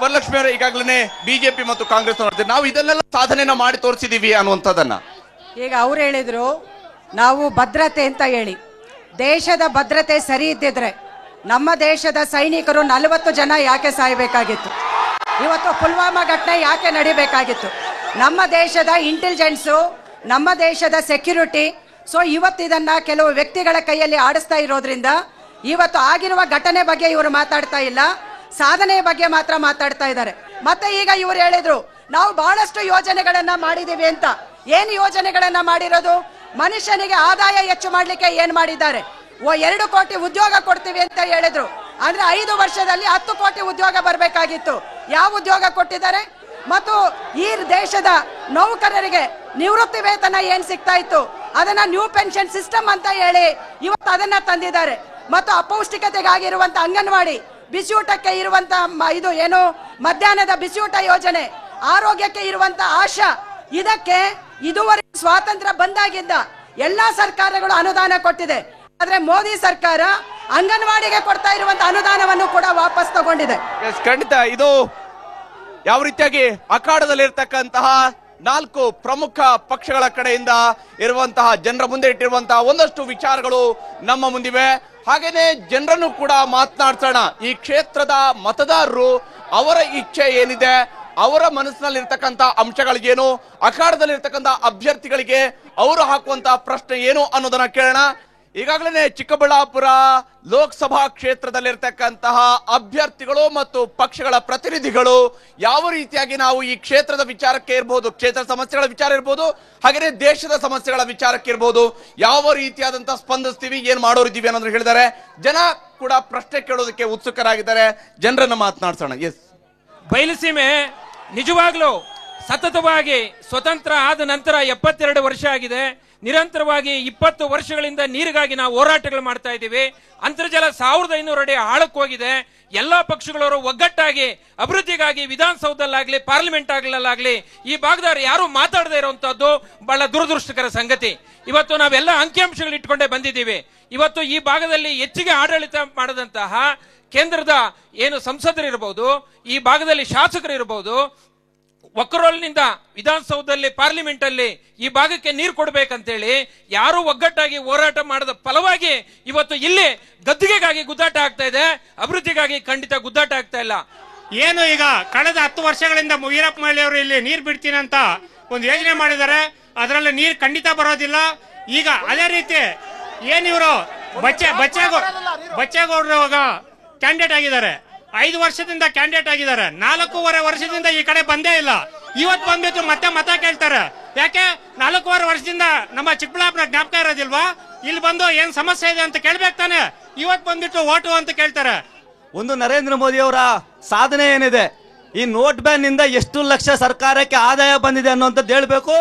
ವರಲಕ್ಷ್ಮಿ ಅವರೇ, ಈಗಾಗಲೇ BJP ಮತ್ತು ಕಾಂಗ್ರೆಸ್ ನೋಡ್ತೀವಿ, ನಾವು ಇದನ್ನೆಲ್ಲ ಸಾಧನೆನ ಮಾಡಿ ತೋರಿಸಿದೀವಿ ಅನ್ನುವಂಥದ್ದನ್ನ ಈಗ ಅವ್ರು ಹೇಳಿದ್ರು. ನಾವು ಭದ್ರತೆ ಅಂತ ಹೇಳಿ, ದೇಶದ ಭದ್ರತೆ ಸರಿ ಇದ್ದಿದ್ರೆ ನಮ್ಮ ದೇಶದ ಸೈನಿಕರು 40 ಜನ ಯಾಕೆ ಸಾಯಬೇಕಾಗಿತ್ತು? ಇವತ್ತು ಪುಲ್ವಾಮಾ ಘಟನೆ ಯಾಕೆ ನಡಿಬೇಕಾಗಿತ್ತು? ನಮ್ಮ ದೇಶದ ಇಂಟೆಲಿಜೆನ್ಸು, ನಮ್ಮ ದೇಶದ ಸೆಕ್ಯೂರಿಟಿ. ಸೊ ಇವತ್ತು ಇದನ್ನ ಕೆಲವು ವ್ಯಕ್ತಿಗಳ ಕೈಯಲ್ಲಿ ಆಡಿಸ್ತಾ ಇರೋದ್ರಿಂದ ಇವತ್ತು ಆಗಿರುವ ಘಟನೆ ಬಗ್ಗೆ ಇವರು ಮಾತಾಡ್ತಾ ಇಲ್ಲ, ಸಾಧನೆ ಬಗ್ಗೆ ಮಾತ್ರ ಮಾತಾಡ್ತಾ ಇದ್ದಾರೆ. ಮತ್ತೆ ಈಗ ಇವರು ಹೇಳಿದ್ರು ನಾವು ಬಹಳಷ್ಟು ಯೋಜನೆಗಳನ್ನ ಮಾಡಿದೀವಿ ಅಂತ. ಏನು ಯೋಜನೆಗಳನ್ನ ಮಾಡಿರೋದು? ಮನುಷ್ಯನಿಗೆ ಆದಾಯ ಹೆಚ್ಚು ಮಾಡ್ಲಿಕ್ಕೆ ಏನ್ ಮಾಡಿದ್ದಾರೆ? 2 ಕೋಟಿ ಉದ್ಯೋಗ ಕೊಡ್ತೀವಿ ಅಂತ ಹೇಳಿದ್ರು. ಅಂದ್ರೆ 5 ವರ್ಷದಲ್ಲಿ 10 ಕೋಟಿ ಉದ್ಯೋಗ ಬರಬೇಕಾಗಿತ್ತು. ಯಾವ ಉದ್ಯೋಗ ಕೊಟ್ಟಿದ್ದಾರೆ? ಮತ್ತು ಈ ದೇಶದ ನೌಕರರಿಗೆ ನಿವೃತ್ತಿ ವೇತನ ಏನ್ ಸಿಗ್ತಾ ಇತ್ತು ಅದನ್ನ ನ್ಯೂ ಪೆನ್ಷನ್ ಸಿಸ್ಟಮ್ ಅಂತ ಹೇಳಿ ಇವತ್ತು ಅದನ್ನ ತಂದಿದ್ದಾರೆ. ಮತ್ತು ಅಪೌಷ್ಟಿಕತೆಗಾಗಿರುವಂತ ಅಂಗನವಾಡಿ, ಬಿಸಿಯೂಟಕ್ಕೆ ಇರುವಂತ ಇದು ಏನು ಮಧ್ಯಾಹ್ನದ ಬಿಸಿಯೂಟ ಯೋಜನೆ, ಆರೋಗ್ಯಕ್ಕೆ ಇರುವಂತ ಆಶಾ, ಇದಕ್ಕೆ ಇದುವರೆಗೆ ಸ್ವಾತಂತ್ರ್ಯ ಬಂದಾಗಿದ್ದ ಎಲ್ಲಾ ಸರ್ಕಾರಗಳು ಅನುದಾನ ಕೊಟ್ಟಿದೆ. ಆದ್ರೆ ಮೋದಿ ಸರ್ಕಾರ ಅಂಗನವಾಡಿಗೆ ಕೊಡ್ತಾ ಇರುವಂತ ಅನುದಾನವನ್ನು ಕೂಡ ವಾಪಸ್ ತಗೊಂಡಿದೆ. ಖಂಡಿತ ಇದು ಯಾವ ರೀತಿಯಾಗಿ ಅಖಾಡದಲ್ಲಿರ್ತಕ್ಕಂತಹ 4 ಪ್ರಮುಖ ಪಕ್ಷಗಳ ಕಡೆಯಿಂದ ಇರುವಂತಹ ಜನರ ಮುಂದೆ ಇಟ್ಟಿರುವಂತಹ ಒಂದಷ್ಟು ವಿಚಾರಗಳು ನಮ್ಮ ಮುಂದಿವೆ. ಹಾಗೇನೆ ಜನರನ್ನು ಕೂಡ ಮಾತನಾಡ್ಸೋಣ. ಈ ಕ್ಷೇತ್ರದ ಮತದಾರರು ಅವರ ಇಚ್ಛೆ ಏನಿದೆ, ಅವರ ಮನಸ್ಸಿನಲ್ಲಿರ್ತಕ್ಕಂಥ ಅಂಶಗಳಿಗೇನು, ಅಖಾಡದಲ್ಲಿರ್ತಕ್ಕಂಥ ಅಭ್ಯರ್ಥಿಗಳಿಗೆ ಅವರು ಹಾಕುವಂತ ಪ್ರಶ್ನೆ ಏನು ಅನ್ನೋದನ್ನ ಕೇಳೋಣ. ಈಗಾಗಲೇ ಚಿಕ್ಕಬಳ್ಳಾಪುರ ಲೋಕಸಭಾ ಕ್ಷೇತ್ರದಲ್ಲಿರ್ತಕ್ಕಂತಹ ಅಭ್ಯರ್ಥಿಗಳು ಮತ್ತು ಪಕ್ಷಗಳ ಪ್ರತಿನಿಧಿಗಳು ಯಾವ ರೀತಿಯಾಗಿ ನಾವು ಈ ಕ್ಷೇತ್ರದ ವಿಚಾರಕ್ಕೆ ಇರ್ಬೋದು, ಕ್ಷೇತ್ರ ಸಮಸ್ಯೆಗಳ ವಿಚಾರ ಇರ್ಬೋದು, ಹಾಗೆಯೇ ದೇಶದ ಸಮಸ್ಯೆಗಳ ವಿಚಾರಕ್ಕೆ ಇರ್ಬೋದು, ಯಾವ ರೀತಿಯಾದಂತಹ ಸ್ಪಂದಿಸ್ತೀವಿ, ಏನ್ ಮಾಡೋರಿದ್ದೀವಿ ಅನ್ನೋದನ್ನ ಹೇಳಿದ್ದಾರೆ. ಜನ ಕೂಡ ಪ್ರಶ್ನೆ ಕೇಳೋದಕ್ಕೆ ಉತ್ಸುಕರಾಗಿದ್ದಾರೆ. ಜನರನ್ನ ಮಾತನಾಡ್ಸೋಣ. ಎಸ್, ಬಯಲುಸೀಮೆ ನಿಜವಾಗ್ಲೂ ಸತತವಾಗಿ ಸ್ವತಂತ್ರ ಆದ ನಂತರ 72 ವರ್ಷ ಆಗಿದೆ. ನಿರಂತರವಾಗಿ 20 ವರ್ಷಗಳಿಂದ ನೀರಿಗಾಗಿ ನಾವು ಹೋರಾಟಗಳು ಮಾಡ್ತಾ ಇದ್ದೀವಿ. ಅಂತರ್ಜಲ 1500 ಅಡಿ ಆಳಕ್ಕೆ ಹೋಗಿದೆ. ಎಲ್ಲಾ ಪಕ್ಷಗಳವರು ಒಗ್ಗಟ್ಟಾಗಿ ಅಭಿವೃದ್ಧಿಗಾಗಿ ವಿಧಾನಸೌಧದಲ್ಲಾಗ್ಲಿ ಪಾರ್ಲಿಮೆಂಟ್ ಆಗಲಾಗ್ಲಿ ಈ ಭಾಗದವರು ಯಾರು ಮಾತಾಡದೇ ಇರುವಂತದ್ದು ಬಹಳ ದುರದೃಷ್ಟಕರ ಸಂಗತಿ. ಇವತ್ತು ನಾವೆಲ್ಲ ಅಂಕಿಅಂಶಗಳು ಇಟ್ಕೊಂಡೇ ಬಂದಿದ್ದೀವಿ. ಇವತ್ತು ಈ ಭಾಗದಲ್ಲಿ ಹೆಚ್ಚಿಗೆ ಆಡಳಿತ ಮಾಡದಂತಹ ಕೇಂದ್ರದ ಏನು ಸಂಸದರಿರಬಹುದು, ಈ ಭಾಗದಲ್ಲಿ ಶಾಸಕರಿರಬಹುದು, ಒಕ್ಕರೋಲ್ನಿಂದ ವಿಧಾನಸೌಧದಲ್ಲಿ ಪಾರ್ಲಿಮೆಂಟ್ ಅಲ್ಲಿ ಈ ಭಾಗಕ್ಕೆ ನೀರು ಕೊಡ್ಬೇಕಂತೇಳಿ ಯಾರು ಒಗ್ಗಟ್ಟಾಗಿ ಹೋರಾಟ ಮಾಡದ ಫಲವಾಗಿ ಇವತ್ತು ಇಲ್ಲಿ ಗದ್ದುಗೆಗಾಗಿ ಗುದ್ದಾಟ ಆಗ್ತಾ ಇದೆ, ಅಭಿವೃದ್ಧಿಗಾಗಿ ಖಂಡಿತ ಗುದ್ದಾಟ ಆಗ್ತಾ ಇಲ್ಲ. ಏನು ಈಗ ಕಳೆದ 10 ವರ್ಷಗಳಿಂದ ವೀರಪ್ಪ ಮೊಯ್ಲಿ ಅವರು ಇಲ್ಲಿ ನೀರು ಬಿಡ್ತೀನಿ ಅಂತ ಒಂದು ಯೋಜನೆ ಮಾಡಿದ್ದಾರೆ. ಅದರಲ್ಲಿ ನೀರು ಖಂಡಿತ ಬರೋದಿಲ್ಲ. ಈಗ ಅದೇ ರೀತಿ ಏನಿವರು ಬಚ್ಚೇಗೌಡರು ಕ್ಯಾಂಡಿಡೇಟ್ ಆಗಿದ್ದಾರೆ, 5 ವರ್ಷದಿಂದ ಕ್ಯಾಂಡಿಡೇಟ್ ಆಗಿದ್ದಾರೆ, 4.5 ವರ್ಷದಿಂದ ಈ ಕಡೆ ಬಂದೇ ಇಲ್ಲ. ಇವತ್ತು ಬಂದ್ಬಿಟ್ಟು ಮತ್ತೆ ಮತ ಕೇಳ್ತಾರೆ. ಯಾಕೆ 4.5 ವರ್ಷದಿಂದ ನಮ್ಮ ಚಿಕ್ಕಬಳ್ಳಾಪುರ ಜ್ಞಾಪಕ ಇರೋದಿಲ್ವಾ? ಇಲ್ಲಿ ಬಂದು ಏನ್ ಸಮಸ್ಯೆ ಇದೆ ಅಂತ ಕೇಳ್ಬೇಕು ತಾನೆ. ಇವತ್ತು ಬಂದ್ಬಿಟ್ಟು ಓಟು ಅಂತ ಕೇಳ್ತಾರೆ. ಒಂದು ನರೇಂದ್ರ ಮೋದಿ ಅವರ ಸಾಧನೆ ಏನಿದೆ, ಈ ನೋಟ್ ಬ್ಯಾನ್ ನಿಂದ ಎಷ್ಟು ಲಕ್ಷ ಸರ್ಕಾರಕ್ಕೆ ಆದಾಯ ಬಂದಿದೆ ಅನ್ನೋಂಥದ್ದು ಹೇಳ್ಬೇಕು.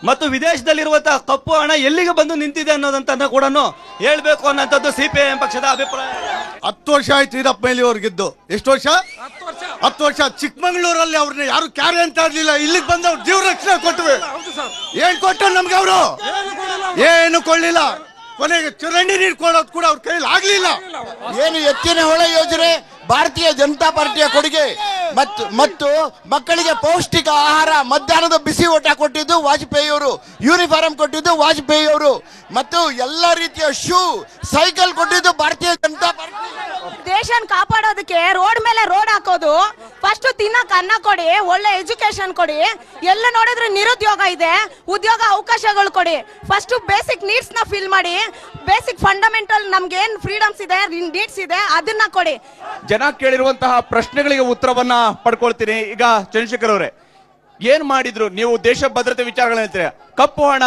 ಮತ್ತು ವಿದೇಶದಲ್ಲಿರುವಂತಹ ಕಪ್ಪು ಹಣ ಎಲ್ಲಿಗೆ ಬಂದು ನಿಂತಿದೆ ಅನ್ನೋದಂತ ಕೂಡ ಹೇಳ್ಬೇಕು ಅನ್ನೋಂಥದ್ದು CPIM ಪಕ್ಷದ ಅಭಿಪ್ರಾಯ. 10 ವರ್ಷ ಆಯ್ತು ವೀರಪ್ಪ ಮೊಯ್ಲಿ ಅವ್ರು ಗೆದ್ದು. ಎಷ್ಟು ವರ್ಷ? 10 ವರ್ಷ. ಚಿಕ್ಕಮಂಗ್ಳೂರಲ್ಲಿ ಅವ್ರನ್ನ ಯಾರು ಕ್ಯಾರೆ ಅಂತ ಇರ್ಲಿಲ್ಲ, ಇಲ್ಲಿಗೆ ಬಂದು ಅವ್ರು ಜೀವ ರಕ್ಷಣೆ ಕೊಟ್ಟವೆ. ಏನ್ ಕೊಟ್ಟು ನಮ್ಗೆ ಅವರು ಏನು ಕೊಳ್ಳಿಲ್ಲ. ಕೊನೆಗೆ ಚರಂಡಿ ನೀರು ಕೊಡೋದು ಕೂಡ ಅವ್ರ ಕೈಲಿ ಆಗ್ಲಿಲ್ಲ. ಏನು ಎತ್ತಿನ ಹೊಳೆ ಯೋಜನೆ ಭಾರತೀಯ ಜನತಾ ಪಾರ್ಟಿಯ ಕೊಡುಗೆ. ಮತ್ತು ಮಕ್ಕಳಿಗೆ ಪೌಷ್ಟಿಕ ಆಹಾರ, ಮಧ್ಯಾಹ್ನದ ಬಿಸಿ ಊಟ ಕೊಟ್ಟಿದ್ದು ವಾಜಪೇಯಿ ಅವರು, ಯೂನಿಫಾರ್ಮ್ ಕೊಟ್ಟಿದ್ದು ವಾಜಪೇಯಿ ಅವರು, ಮತ್ತು ಎಲ್ಲ ರೀತಿಯ ಶೂ, ಸೈಕಲ್ ಕೊಟ್ಟಿದ್ದು ಭಾರತೀಯ ಜನತಾ ಪಾರ್ಟಿ. ದೇಶನ್ ಕಾಪಾಡೋದಕ್ಕೆ ರೋಡ್ ಮೇಲೆ ರೋಡ್ ಹಾಕೋದು, ಫಸ್ಟ್ ತಿನ್ನಕ್ ಅನ್ನ ಕೊಡಿ, ಒಳ್ಳೆ ಎಜುಕೇಶನ್ ಕೊಡಿ. ಎಲ್ಲ ನೋಡಿದ್ರೆ ನಿರುದ್ಯೋಗ ಇದೆ, ಉದ್ಯೋಗ ಅವಕಾಶಗಳು ಕೊಡಿ. ಫಸ್ಟ್ ಬೇಸಿಕ್ ನೀಡ್ಸ್ ನ ಫಿಲ್ ಮಾಡಿ, ಬೇಸಿಕ್ ಫಂಡಮೆಂಟಲ್ ನಮ್ಗೆ ಏನ್ ಫ್ರೀಡಮ್ಸ್ ಇದೆ, ನೀಡ್ಸ್ ಇದೆ, ಅದನ್ನ ಕೊಡಿ. ಜನ ಕೇಳಿರುವಂತಹ ಪ್ರಶ್ನೆಗಳಿಗೆ ಉತ್ತರವನ್ನ ಪಡ್ಕೊಳ್ತೀನಿ. ಈಗ ಚಂದ್ರಶೇಖರ್ ಅವರೇ, ಏನ್ ಮಾಡಿದ್ರು ನೀವು? ದೇಶ ಭದ್ರತೆ ವಿಚಾರಗಳನ್ನ ಹೇಳ್ತೀರಿ. ಕಪ್ಪು ಹಣ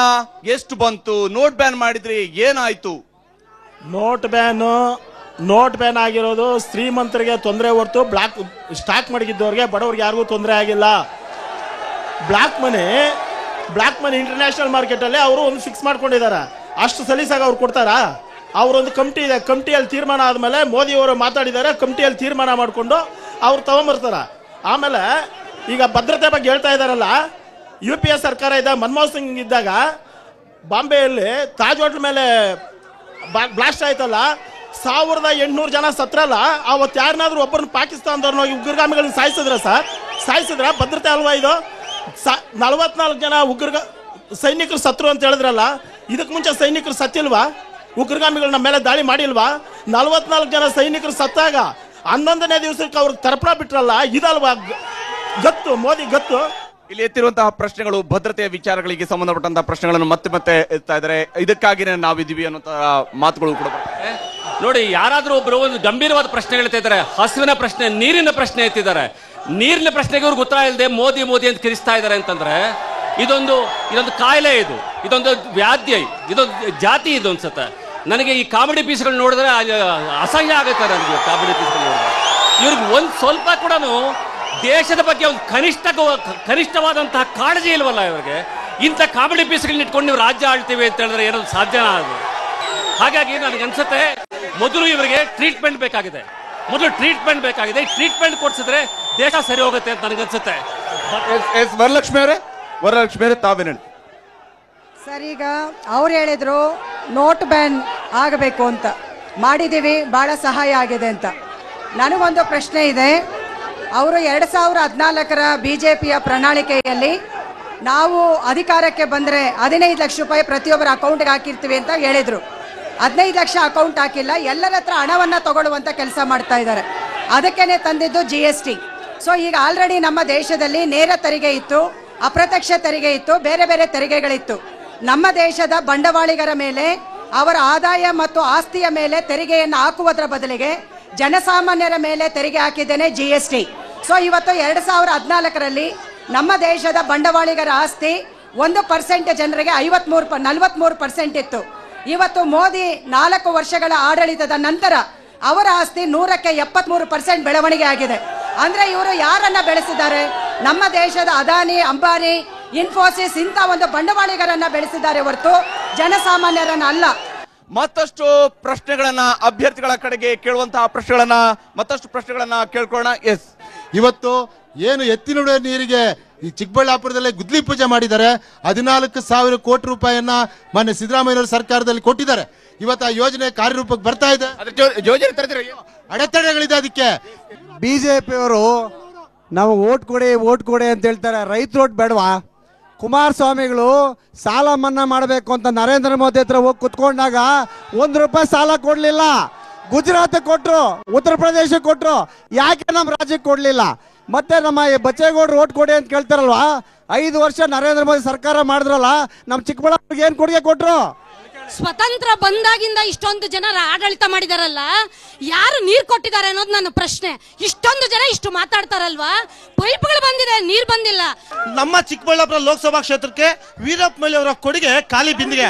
ಎಷ್ಟು ಬಂತು? ನೋಟ್ ಬ್ಯಾನ್ ಮಾಡಿದ್ರಿ, ಏನಾಯ್ತು? ನೋಟ್ ಬ್ಯಾನ್ ಆಗಿರೋದು ಶ್ರೀಮಂತರಿಗೆ ತೊಂದರೆ ಹೊರತು ಬ್ಲಾಕ್ ಸ್ಟಾಕ್ ಮಡಗಿದ್ದವ್ರಿಗೆ, ಬಡವರಿಗೆ ಯಾರಿಗೂ ತೊಂದರೆ ಆಗಿಲ್ಲ. ಬ್ಲಾಕ್ ಮನಿ ಇಂಟರ್ನ್ಯಾಷನಲ್ ಮಾರ್ಕೆಟ್ ಅಲ್ಲಿ ಅವರು ಒಂದು ಫಿಕ್ಸ್ ಮಾಡ್ಕೊಂಡಿದ್ದಾರೆ. ಅಷ್ಟು ಸಲೀಸಾಗಿ ಅವ್ರು ಕೊಡ್ತಾರಾ? ಅವರೊಂದು ಕಮಿಟಿ ಇದೆ, ಕಮಿಟಿಯಲ್ಲಿ ತೀರ್ಮಾನ ಆದ್ಮೇಲೆ ಮೋದಿ ಅವರು ಮಾತಾಡಿದ್ದಾರೆ, ಕಮಿಟಿಯಲ್ಲಿ ತೀರ್ಮಾನ ಮಾಡಿಕೊಂಡು ಅವ್ರು ತಗೊಂಬರ್ತಾರ. ಆಮೇಲೆ ಈಗ ಭದ್ರತೆ ಬಗ್ಗೆ ಹೇಳ್ತಾ ಇದಾರಲ್ಲ, UPA ಸರ್ಕಾರ ಇದೆ, ಮನಮೋಹನ್ ಸಿಂಗ್ ಇದ್ದಾಗ ಬಾಂಬೆಯಲ್ಲಿ ತಾಜ್ ಹೋಟ್ಲ್ ಮೇಲೆ ಬ್ಲಾಸ್ಟ್ ಆಯ್ತಲ್ಲ, 1800 ಜನ ಸತ್ರಲ್ಲ. ಅವತ್ತು ಯಾರನ್ನಾದ್ರೂ ಒಬ್ಬರನ್ನ ಪಾಕಿಸ್ತಾನದವ್ರನ್ನ ಉಗ್ರಗಾಮಿಗಳನ್ನ ಸಾಯಿಸಿದ್ರ ಭದ್ರತೆ ಅಲ್ವಾ ಇದು? 44 ಜನ ಸೈನಿಕರು ಸತ್ರು ಅಂತ ಹೇಳಿದ್ರಲ್ಲ, ಇದಕ್ಕೆ ಮುಂಚೆ ಸೈನಿಕರು ಸತ್ತಿಲ್ವಾ? ಉಗ್ರಗಾಮಿಗಳು ನಮ್ಮ ಮೇಲೆ ದಾಳಿ ಮಾಡಿಲ್ವಾ? 44 ಜನ ಸೈನಿಕರು ಸತ್ತಾಗ 11ನೇ ದಿವಸಕ್ಕೆ ಅವ್ರಿಗೆ ತರ್ಪಣ ಬಿಟ್ರಲ್ಲ, ಇದಲ್ವಾ ಗತ್ತು? ಮೋದಿ ಗತ್ತು. ಇಲ್ಲಿ ಎತ್ತಿರುವಂತಹ ಪ್ರಶ್ನೆಗಳು ಭದ್ರತೆಯ ವಿಚಾರಗಳಿಗೆ ಸಂಬಂಧಪಟ್ಟಂತಹ ಪ್ರಶ್ನೆಗಳನ್ನು ಮತ್ತೆ ಎತ್ತಾ ಇದ್ದಾರೆ. ಇದಕ್ಕಾಗಿನೇ ನಾವಿದ್ದೀವಿ ಅನ್ನೋ ಮಾತುಗಳು ಕೂಡ ಬರ್ತದೆ. ನೋಡಿ, ಯಾರಾದ್ರೂ ಒಬ್ರು ಒಂದು ಗಂಭೀರವಾದ ಪ್ರಶ್ನೆ ಎತ್ತಿದ್ದಾರೆ, ಹಸುವಿನ ಪ್ರಶ್ನೆ, ನೀರಿನ ಪ್ರಶ್ನೆ ಎತ್ತಿದ್ದಾರೆ. ನೀರಿನ ಪ್ರಶ್ನೆಗೆ ಅವ್ರಿಗೆ ಉತ್ತರ ಇಲ್ಲದೆ ಮೋದಿ ಅಂತ ಕಿರಿಸ್ತಾ ಇದ್ದಾರೆ ಅಂತಂದ್ರೆ ಇದೊಂದು ಕಾಯಿಲೆ, ಇದೊಂದು ವ್ಯಾಧಿ, ಇದೊಂದು ಜಾತಿ ಇದು ಅನ್ಸುತ್ತೆ ನನಗೆ. ಈ ಕಾಮಿಡಿ ಪೀಸ್ಗಳು ನೋಡಿದ್ರೆ ಅಸಹ್ಯ ಆಗುತ್ತೆ ನನಗೆ. ಕಾಮಿಡಿ ಪೀಸ್ಗಳು ನೋಡಿದ್ರೆ ಇವ್ರಿಗೆ ಒಂದು ಸ್ವಲ್ಪ ಕೂಡ ದೇಶದ ಬಗ್ಗೆ ಒಂದು ಕನಿಷ್ಠವಾದಂತಹ ಕಾಳಜಿ ಇಲ್ವಲ್ಲ ಇವ್ರಿಗೆ. ಇಂಥ ಕಾಮಿಡಿ ಪೀಸ್ಗಳನ್ನ ಇಟ್ಕೊಂಡು ನೀವು ರಾಜ್ಯ ಆಳ್ತೀವಿ ಅಂತ ಹೇಳಿದ್ರೆ ಏನದು ಸಾಧ್ಯನಾ ಅದು? ಹಾಗಾಗಿ ನನಗನ್ಸುತ್ತೆ ಮೊದಲು ಇವರಿಗೆ ಟ್ರೀಟ್ಮೆಂಟ್ ಬೇಕಾಗಿದೆ. ಟ್ರೀಟ್ಮೆಂಟ್ ಕೊಡ್ಸಿದ್ರೆ ದೇಶ ಸರಿ ಹೋಗುತ್ತೆ ಅಂತ ನನಗನ್ಸುತ್ತೆ. ವರಲಕ್ಷ್ಮಿ ಅವರೇ ತಾವೇನು ಹೇಳಿ? ಸರ್, ಈಗ ಅವ್ರು ಹೇಳಿದ್ರು ನೋಟ್ ಬ್ಯಾನ್ ಆಗಬೇಕು ಅಂತ, ಮಾಡಿದ್ದೀವಿ, ಭಾಳ ಸಹಾಯ ಆಗಿದೆ ಅಂತ. ನನಗೊಂದು ಪ್ರಶ್ನೆ ಇದೆ. ಅವರು 2014ರ BJPಯ ಪ್ರಣಾಳಿಕೆಯಲ್ಲಿ ನಾವು ಅಧಿಕಾರಕ್ಕೆ ಬಂದರೆ 15 ಲಕ್ಷ ರೂಪಾಯಿ ಪ್ರತಿಯೊಬ್ಬರ ಅಕೌಂಟ್ಗೆ ಹಾಕಿರ್ತೀವಿ ಅಂತ ಹೇಳಿದರು. 15 ಲಕ್ಷ ಅಕೌಂಟ್ ಹಾಕಿಲ್ಲ, ಎಲ್ಲರ ಹತ್ರ ಹಣವನ್ನು ತಗೊಳ್ಳುವಂಥ ಕೆಲಸ ಮಾಡ್ತಾ ಇದ್ದಾರೆ. ಅದಕ್ಕೇನೆ ತಂದಿದ್ದು GST. ಸೊ ಈಗ ಆಲ್ರೆಡಿ ನಮ್ಮ ದೇಶದಲ್ಲಿ ನೇರ ತೆರಿಗೆ ಇತ್ತು, ಅಪ್ರತ್ಯಕ್ಷ ತೆರಿಗೆ ಇತ್ತು, ಬೇರೆ ಬೇರೆ ತೆರಿಗೆಗಳಿತ್ತು. ನಮ್ಮ ದೇಶದ ಬಂಡವಾಳಿಗರ ಮೇಲೆ, ಅವರ ಆದಾಯ ಮತ್ತು ಆಸ್ತಿಯ ಮೇಲೆ ತೆರಿಗೆಯನ್ನು ಹಾಕುವುದರ ಬದಲಿಗೆ ಜನಸಾಮಾನ್ಯರ ಮೇಲೆ ತೆರಿಗೆ ಹಾಕಿದ್ದೇನೆ GST. ಸೊ ಇವತ್ತು 2014ರಲ್ಲಿ ನಮ್ಮ ದೇಶದ ಬಂಡವಾಳಿಗರ ಆಸ್ತಿ 1% ಜನರಿಗೆ 43% ಇತ್ತು. ಇವತ್ತು ಮೋದಿ 4 ವರ್ಷಗಳ ಆಡಳಿತದ ನಂತರ ಅವರ ಆಸ್ತಿ 100ಕ್ಕೆ 73% ಬೆಳವಣಿಗೆ ಆಗಿದೆ. ಅಂದ್ರೆ ಇವರು ಯಾರನ್ನ ಬೆಳೆಸಿದ್ದಾರೆ? ನಮ್ಮ ದೇಶದ ಅದಾನಿ, ಅಂಬಾನಿ, ಇನ್ಫೋಸಿಸ್ ಇಂಥ ಒಂದು ಬಂಡವಾಳಿಗರನ್ನ ಬೆಳೆಸಿದ್ದಾರೆ ಹೊರತು ಜನಸಾಮಾನ್ಯರನ್ನ ಅಲ್ಲ. ಮತ್ತಷ್ಟು ಪ್ರಶ್ನೆಗಳನ್ನ ಅಭ್ಯರ್ಥಿಗಳ ಕಡೆಗೆ ಕೇಳುವಂತಹ ಮತ್ತಷ್ಟು ಪ್ರಶ್ನೆಗಳನ್ನ ಕೇಳ್ಕೊಳ್ಳೋಣ. ಎಸ್, ಇವತ್ತು ಏನು ಎತ್ತಿನುಡುವ ನೀರಿಗೆ ಈ ಚಿಕ್ಕಬಳ್ಳಾಪುರದಲ್ಲಿ ಗುದ್ಲಿ ಪೂಜೆ ಮಾಡಿದ್ದಾರೆ. 14,000 ಕೋಟಿ ರೂಪಾಯಿಯನ್ನ ಮೊನ್ನೆ ಸಿದ್ದರಾಮಯ್ಯ ಸರ್ಕಾರದಲ್ಲಿ ಕೊಟ್ಟಿದ್ದಾರೆ. ಇವತ್ತು ಆ ಯೋಜನೆ ಕಾರ್ಯರೂಪಕ್ಕೆ ಬರ್ತಾ ಇದೆ. ಅಡೆತಡೆಗಳಿದೆ. ಅದಕ್ಕೆ ಬಿಜೆಪಿಯವರು ನಾವು ಓಟ್ ಕೊಡಿ ಅಂತ ಹೇಳ್ತಾರೆ. ರೈತರ ಓಟ್ ಬೇಡವಾ? ಕುಮಾರಸ್ವಾಮಿಗಳು ಸಾಲ ಮನ್ನಾ ಮಾಡಬೇಕು ಅಂತ ನರೇಂದ್ರ ಮೋದಿ ಹತ್ರ ಹೋಗಿ ಕುತ್ಕೊಂಡಾಗ ₹1 ಸಾಲ ಕೊಡ್ಲಿಲ್ಲ. ಗುಜರಾತ್ ಕೊಟ್ರು, ಉತ್ತರ ಪ್ರದೇಶ ಕೊಟ್ರು, ಯಾಕೆ ನಮ್ಮ ರಾಜ್ಯಕ್ಕೆ ಕೊಡ್ಲಿಲ್ಲ? ಮತ್ತೆ ನಮ್ಮ ಬಚ್ಚೇಗೌಡರು ಓಟ್ ಕೊಡಿ ಅಂತ ಕೇಳ್ತಾರಲ್ವಾ? 5 ವರ್ಷ ನರೇಂದ್ರ ಮೋದಿ ಸರ್ಕಾರ ಮಾಡಿದ್ರಲ್ಲ, ನಮ್ಮ ಚಿಕ್ಕಬಳ್ಳಾಪುರಕ್ಕೆ ಏನ್ ಕೊಡುಗೆ ಕೊಟ್ರು? ಸ್ವತಂತ್ರ ಬಂದಾಗಿಂದ ಇಷ್ಟೊಂದು ಜನ ಆಡಳಿತ ಮಾಡಿದಾರಲ್ಲ, ಯಾರು ನೀರ್ ಕೊಟ್ಟಿದ್ದಾರೆ ಅನ್ನೋದು ನನ್ನ ಪ್ರಶ್ನೆ. ಇಷ್ಟೊಂದು ಜನ ಇಷ್ಟು ಮಾತಾಡ್ತಾರಲ್ವಾ? ಪೈಪ್ಗಳು ಬಂದಿದೆ, ನೀರ್ ಬಂದಿಲ್ಲ. ನಮ್ಮ ಚಿಕ್ಕಬಳ್ಳಾಪುರ ಲೋಕಸಭಾ ಕ್ಷೇತ್ರಕ್ಕೆ ವೀರಪ್ಪ ಮೊಯ್ಲಿ ಅವರ ಕೊಡುಗೆ ಖಾಲಿ ಬಿಂದಿಗೆ.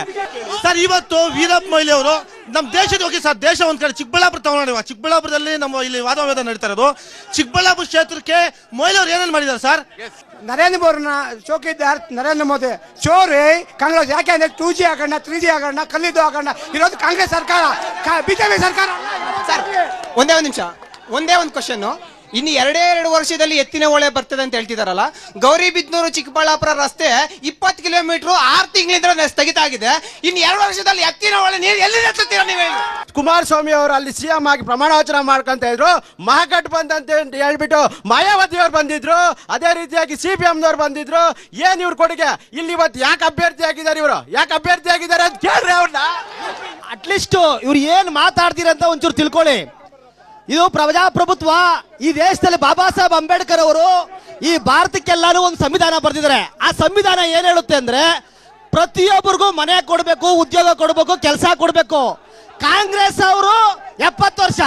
ಸರ್, ಇವತ್ತು ವೀರಪ್ಪ ಮೊಯ್ಲಿ ಅವರು ನಮ್ಮ ದೇಶದ ಹೋಗಿ ಸರ್, ದೇಶ ಒಂದ್ ಕಡೆ ಚಿಕ್ಕಬಳ್ಳಾಪುರ ತಗೊಂಡಿವ. ಚಿಕ್ಕಬಳ್ಳಾಪುರದಲ್ಲಿ ನಮ್ಮ ಇಲ್ಲಿ ವಾದ ನಡೀತಾ ಇರೋದು. ಚಿಕ್ಕಬಳ್ಳಾಪುರ ಕ್ಷೇತ್ರಕ್ಕೆ ಮೊಯ್ಲಿ ಅವರು ಏನೇನು ಮಾಡಿದ್ದಾರೆ ಸರ್? ನರೇಂದ್ರ ಮೋದಿನ ಚೌಕಿದಾರ್ ನರೇಂದ್ರ ಮೋದಿ ಚೋರಿ ಕಾಂಗ್ರೆಸ್. ಯಾಕೆಂದ್ರೆ 2G ಆಗೋಣ, 3G ಆಗೋಣ, ಕಲ್ಲಿದ್ದು ಆಗೋಣ ಇರೋದು ಕಾಂಗ್ರೆಸ್ ಸರ್ಕಾರ, ಬಿಜೆಪಿ ಸರ್ಕಾರ ಸರ್. ಒಂದೇ ಒಂದು ಕ್ವಶನ್. ಇನ್ನು 2 ವರ್ಷದಲ್ಲಿ ಎತ್ತಿನ ಹೊಳೆ ಬರ್ತದೆ ಅಂತ ಹೇಳ್ತಿದಾರಲ್ಲ, ಗೌರಿಬಿದನೂರು ಚಿಕ್ಕಬಳ್ಳಾಪುರ ರಸ್ತೆ 20 ಕಿಲೋಮೀಟರ್ 6 ತಿಂಗಳಿಂದ ಸ್ಥಗಿತ ಆಗಿದೆ. ಇನ್ನು 2 ವರ್ಷದಲ್ಲಿ ಎತ್ತಿನ ಹೊಳೆ ನೀರು ಎಲ್ಲಿ ನಿಲ್ಲಿಸ್ತೀರಾ ನೀವು ಹೇಳಿ? ಕುಮಾರಸ್ವಾಮಿ ಅವರು ಅಲ್ಲಿ ಸಿಎಂ ಆಗಿ ಪ್ರಮಾಣ ವಚನ ಮಾಡ್ಕೊಂತ ಇದ್ರು. ಮಹಾಗಠಬಂಧನ್ ಅಂತ ಹೇಳ್ಬಿಟ್ಟು ಮಾಯಾವತಿ ಅವ್ರು ಬಂದಿದ್ರು, ಅದೇ ರೀತಿಯಾಗಿ CPM ಬಂದಿದ್ರು. ಏನ್ ಇವ್ರ ಕೊಡುಗೆ? ಇಲ್ಲಿ ಇವತ್ತು ಯಾಕೆ ಅಭ್ಯರ್ಥಿ ಆಗಿದ್ದಾರೆ ಅಂತ ಕೇಳ್ರಿ ಅವ್ರನ್ನ. ಅಟ್ಲೀಸ್ಟ್ ಇವ್ರು ಏನ್ ಮಾತಾಡ್ತೀರಂತ ಒಂಚೂರು ತಿಳ್ಕೊಳ್ಳಿ. ಇದು ಪ್ರಜಾಪ್ರಭುತ್ವ. ಈ ದೇಶದಲ್ಲಿ ಬಾಬಾ ಸಾಹೇಬ್ ಅಂಬೇಡ್ಕರ್ ಅವರು ಈ ಭಾರತಕ್ಕೆಲ್ಲಾನು ಒಂದು ಸಂವಿಧಾನ ಬರೆದಿದ್ದಾರೆ. ಆ ಸಂವಿಧಾನ ಏನ್ ಹೇಳುತ್ತೆ ಅಂದ್ರೆ ಪ್ರತಿಯೊಬ್ಬರಿಗೂ ಮನೆ ಕೊಡಬೇಕು, ಉದ್ಯೋಗ ಕೊಡಬೇಕು, ಕೆಲಸ ಕೊಡಬೇಕು. ಕಾಂಗ್ರೆಸ್ ಅವರು 70 ವರ್ಷ,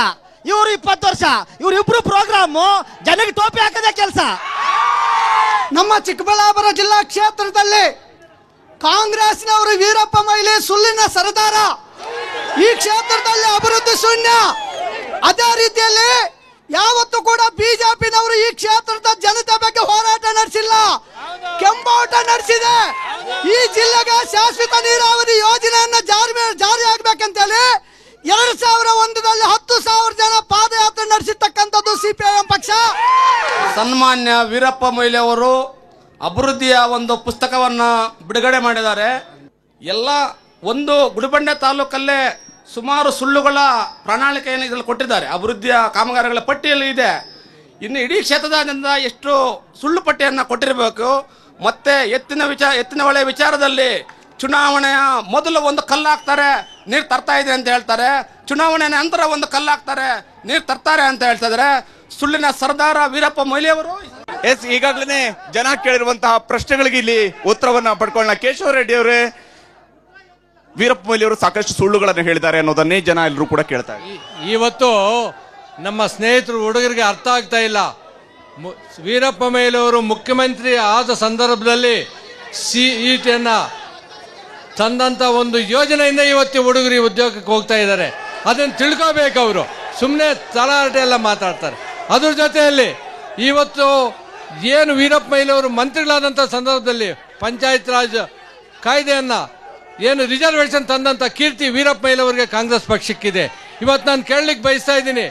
ಇವರು 20 ವರ್ಷ, ಇವರಿಬ್ರು ಪ್ರೋಗ್ರಾಮ್ ಜನಕ್ಕೆ ಟೋಪಿ ಹಾಕದೆ ಕೆಲಸ. ನಮ್ಮ ಚಿಕ್ಕಬಳ್ಳಾಪುರ ಜಿಲ್ಲಾ ಕ್ಷೇತ್ರದಲ್ಲಿ ಕಾಂಗ್ರೆಸ್ನವರು ವೀರಪ್ಪ ಮೊಯ್ಲಿ ಸುಳ್ಳಿನ ಸರದಾರ. ಈ ಕ್ಷೇತ್ರದಲ್ಲಿ ಅಭಿವೃದ್ಧಿ ಶೂನ್ಯ. ಅದೇ ರೀತಿಯಲ್ಲಿ ಯಾವತ್ತೂ ಕೂಡ ಬಿಜೆಪಿನವರು ಈ ಕ್ಷೇತ್ರದ ಜನತೆ ಬಗ್ಗೆ ಹೋರಾಟ ನಡೆಸಿಲ್ಲ, ಕೆಂಪಾಟ ನಡೆಸಿದೆ. ಈ ಜಿಲ್ಲೆಗೆ ಶಾಶ್ವತ ನೀರಾವರಿ ಯೋಜನೆಯನ್ನ ಜಾರಿ ಆಗ್ಬೇಕಂತೇಳಿ 2001ರಲ್ಲಿ 10,000 ಜನ ಪಾದಯಾತ್ರೆ ನಡೆಸಿರ್ತಕ್ಕಂಥದ್ದು CPIM ಪಕ್ಷ. ಸನ್ಮಾನ್ಯ ವೀರಪ್ಪ ಮೊಯ್ಲಿ ಅವರು ಅಭಿವೃದ್ಧಿಯ ಒಂದು ಪುಸ್ತಕವನ್ನ ಬಿಡುಗಡೆ ಮಾಡಿದ್ದಾರೆ. ಎಲ್ಲ ಒಂದು ಗುಡಿಬಂಡೆ ತಾಲೂಕಲ್ಲೇ ಸುಮಾರು ಸುಳ್ಳುಗಳ ಪ್ರಣಾಳಿಕೆಯನ್ನು ಇದರಲ್ಲಿ ಕೊಟ್ಟಿದ್ದಾರೆ. ಅಭಿವೃದ್ಧಿಯ ಕಾಮಗಾರಿಗಳ ಪಟ್ಟಿಯಲ್ಲಿ ಇದೆ. ಇನ್ನು ಇಡೀ ಕ್ಷೇತ್ರದಾದ್ಯಂತ ಎಷ್ಟು ಸುಳ್ಳು ಪಟ್ಟಿಯನ್ನು ಕೊಟ್ಟಿರಬೇಕು. ಮತ್ತೆ ಎತ್ತಿನ ಹೊಳೆ ವಿಚಾರದಲ್ಲಿ ಚುನಾವಣೆಯ ಮೊದಲು ಒಂದು ಕಲ್ಲು ಹಾಕ್ತಾರೆ, ನೀರು ತರ್ತಾ ಇದೆ ಅಂತ ಹೇಳ್ತಾರೆ. ಚುನಾವಣೆ ನಂತರ ಒಂದು ಕಲ್ಲು ಹಾಕ್ತಾರೆ, ನೀರು ತರ್ತಾರೆ ಅಂತ ಹೇಳ್ತಾ ಇದ್ದಾರೆ. ಸುಳ್ಳಿನ ಸರ್ದಾರ ವೀರಪ್ಪ ಮೊಯ್ಲಿ ಅವರು. ಈಗಾಗಲೇ ಜನ ಕೇಳಿರುವಂತಹ ಪ್ರಶ್ನೆಗಳಿಗೆ ಇಲ್ಲಿ ಉತ್ತರವನ್ನ ಪಡ್ಕೊಳ್ಳೋಣ. ಕೇಶವ ರೆಡ್ಡಿ ಅವರೇ, ವೀರಪ್ಪ ಮೊಯ್ಲಿ ಅವರು ಸಾಕಷ್ಟು ಸುಳ್ಳುಗಳನ್ನು ಹೇಳಿದ್ದಾರೆ ಅನ್ನೋದನ್ನೇ ಜನ ಎಲ್ಲರೂ ಕೂಡ ಕೇಳ್ತಾರೆ. ಇವತ್ತು ನಮ್ಮ ಸ್ನೇಹಿತರು ಹುಡುಗರಿಗೆ ಅರ್ಥ ಆಗ್ತಾ ಇಲ್ಲ. ವೀರಪ್ಪ ಮೊಯ್ಲಿ ಅವರು ಮುಖ್ಯಮಂತ್ರಿ ಆದ ಸಂದರ್ಭದಲ್ಲಿ CET ತಂದಂತ ಒಂದು ಯೋಜನೆಯಿಂದ ಇವತ್ತು ಹುಡುಗರು ಉದ್ಯೋಗಕ್ಕೆ ಹೋಗ್ತಾ ಇದ್ದಾರೆ. ಅದನ್ನು ತಿಳ್ಕೋಬೇಕು. ಅವರು ಸುಮ್ಮನೆ ತಲಾಟೆ ಎಲ್ಲ ಮಾತಾಡ್ತಾರೆ. ಅದ್ರ ಜೊತೆಯಲ್ಲಿ ಇವತ್ತು ಏನು ವೀರಪ್ಪ ಮೊಯ್ಲಿ ಅವರು ಮಂತ್ರಿಗಳಾದಂಥ ಸಂದರ್ಭದಲ್ಲಿ ಪಂಚಾಯತ್ ರಾಜ್ ಕಾಯ್ದೆಯನ್ನ ಏನು ರಿಸರ್ವೇಷನ್ ತಂದಂತ ಕೀರ್ತಿ ವೀರಪ್ಪ ಮೊಯ್ಲಿ ಅವರಿಗೆ ಕಾಂಗ್ರೆಸ್ ಪಕ್ಷಕ್ಕಿದೆ. ಇವತ್ತು ನಾನು ಕೇಳಲಿಕ್ಕೆ ಬಯಸ್ತಾ ಇದ್ದೀನಿ,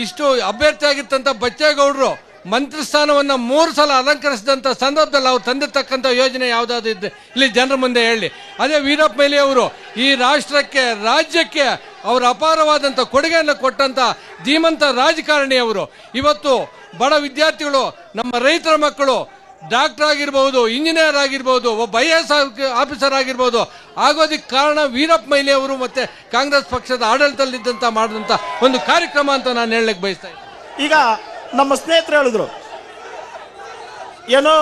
ಇಷ್ಟು ಅಭ್ಯರ್ಥಿ ಆಗಿರ್ತಂತ ಬಚ್ಚೇಗೌಡರು ಮಂತ್ರಿ ಸ್ಥಾನವನ್ನ 3 ಸಲ ಅಲಂಕರಿಸಿದಂತ ಸಂದರ್ಭದಲ್ಲಿ ಅವ್ರು ತಂದಿರ್ತಕ್ಕಂಥ ಯೋಜನೆ ಯಾವ್ದಾದ್ರು ಇದ್ದೆ ಇಲ್ಲಿ ಜನರ ಮುಂದೆ ಹೇಳಿ. ಅದೇ ವೀರಪ್ಪ ಮೊಯ್ಲಿ ಅವರು ಈ ರಾಷ್ಟ್ರಕ್ಕೆ, ರಾಜ್ಯಕ್ಕೆ ಅವರ ಅಪಾರವಾದಂಥ ಕೊಡುಗೆಯನ್ನು ಕೊಟ್ಟಂತ ಧೀಮಂತ ರಾಜಕಾರಣಿ ಅವರು. ಇವತ್ತು ಬಡ ವಿದ್ಯಾರ್ಥಿಗಳು, ನಮ್ಮ ರೈತರ ಮಕ್ಕಳು ಡಾಕ್ಟರ್ ಆಗಿರ್ಬೋದು, ಇಂಜಿನಿಯರ್ ಆಗಿರ್ಬೋದು, ಒಬ್ಬ IAS ಆಫೀಸರ್ ಆಗಿರ್ಬೋದು ಆಗೋದಕ್ಕೆ ಕಾರಣ ವೀರಪ್ಪ ಮೊಯ್ಲಿ ಅವರು ಮತ್ತೆ ಕಾಂಗ್ರೆಸ್ ಪಕ್ಷದ ಆಡಳಿತದಲ್ಲಿದ್ದಂತ ಮಾಡಿದಂತ ಒಂದು ಕಾರ್ಯಕ್ರಮ ಅಂತ ನಾನು ಹೇಳಲಿಕ್ಕೆ ಬಯಸ್ತಾ ಇದ್ದೀನಿ. ಈಗ ನಮ್ಮ ಸ್ನೇಹಿತರು ಹೇಳಿದ್ರು ಏನೋ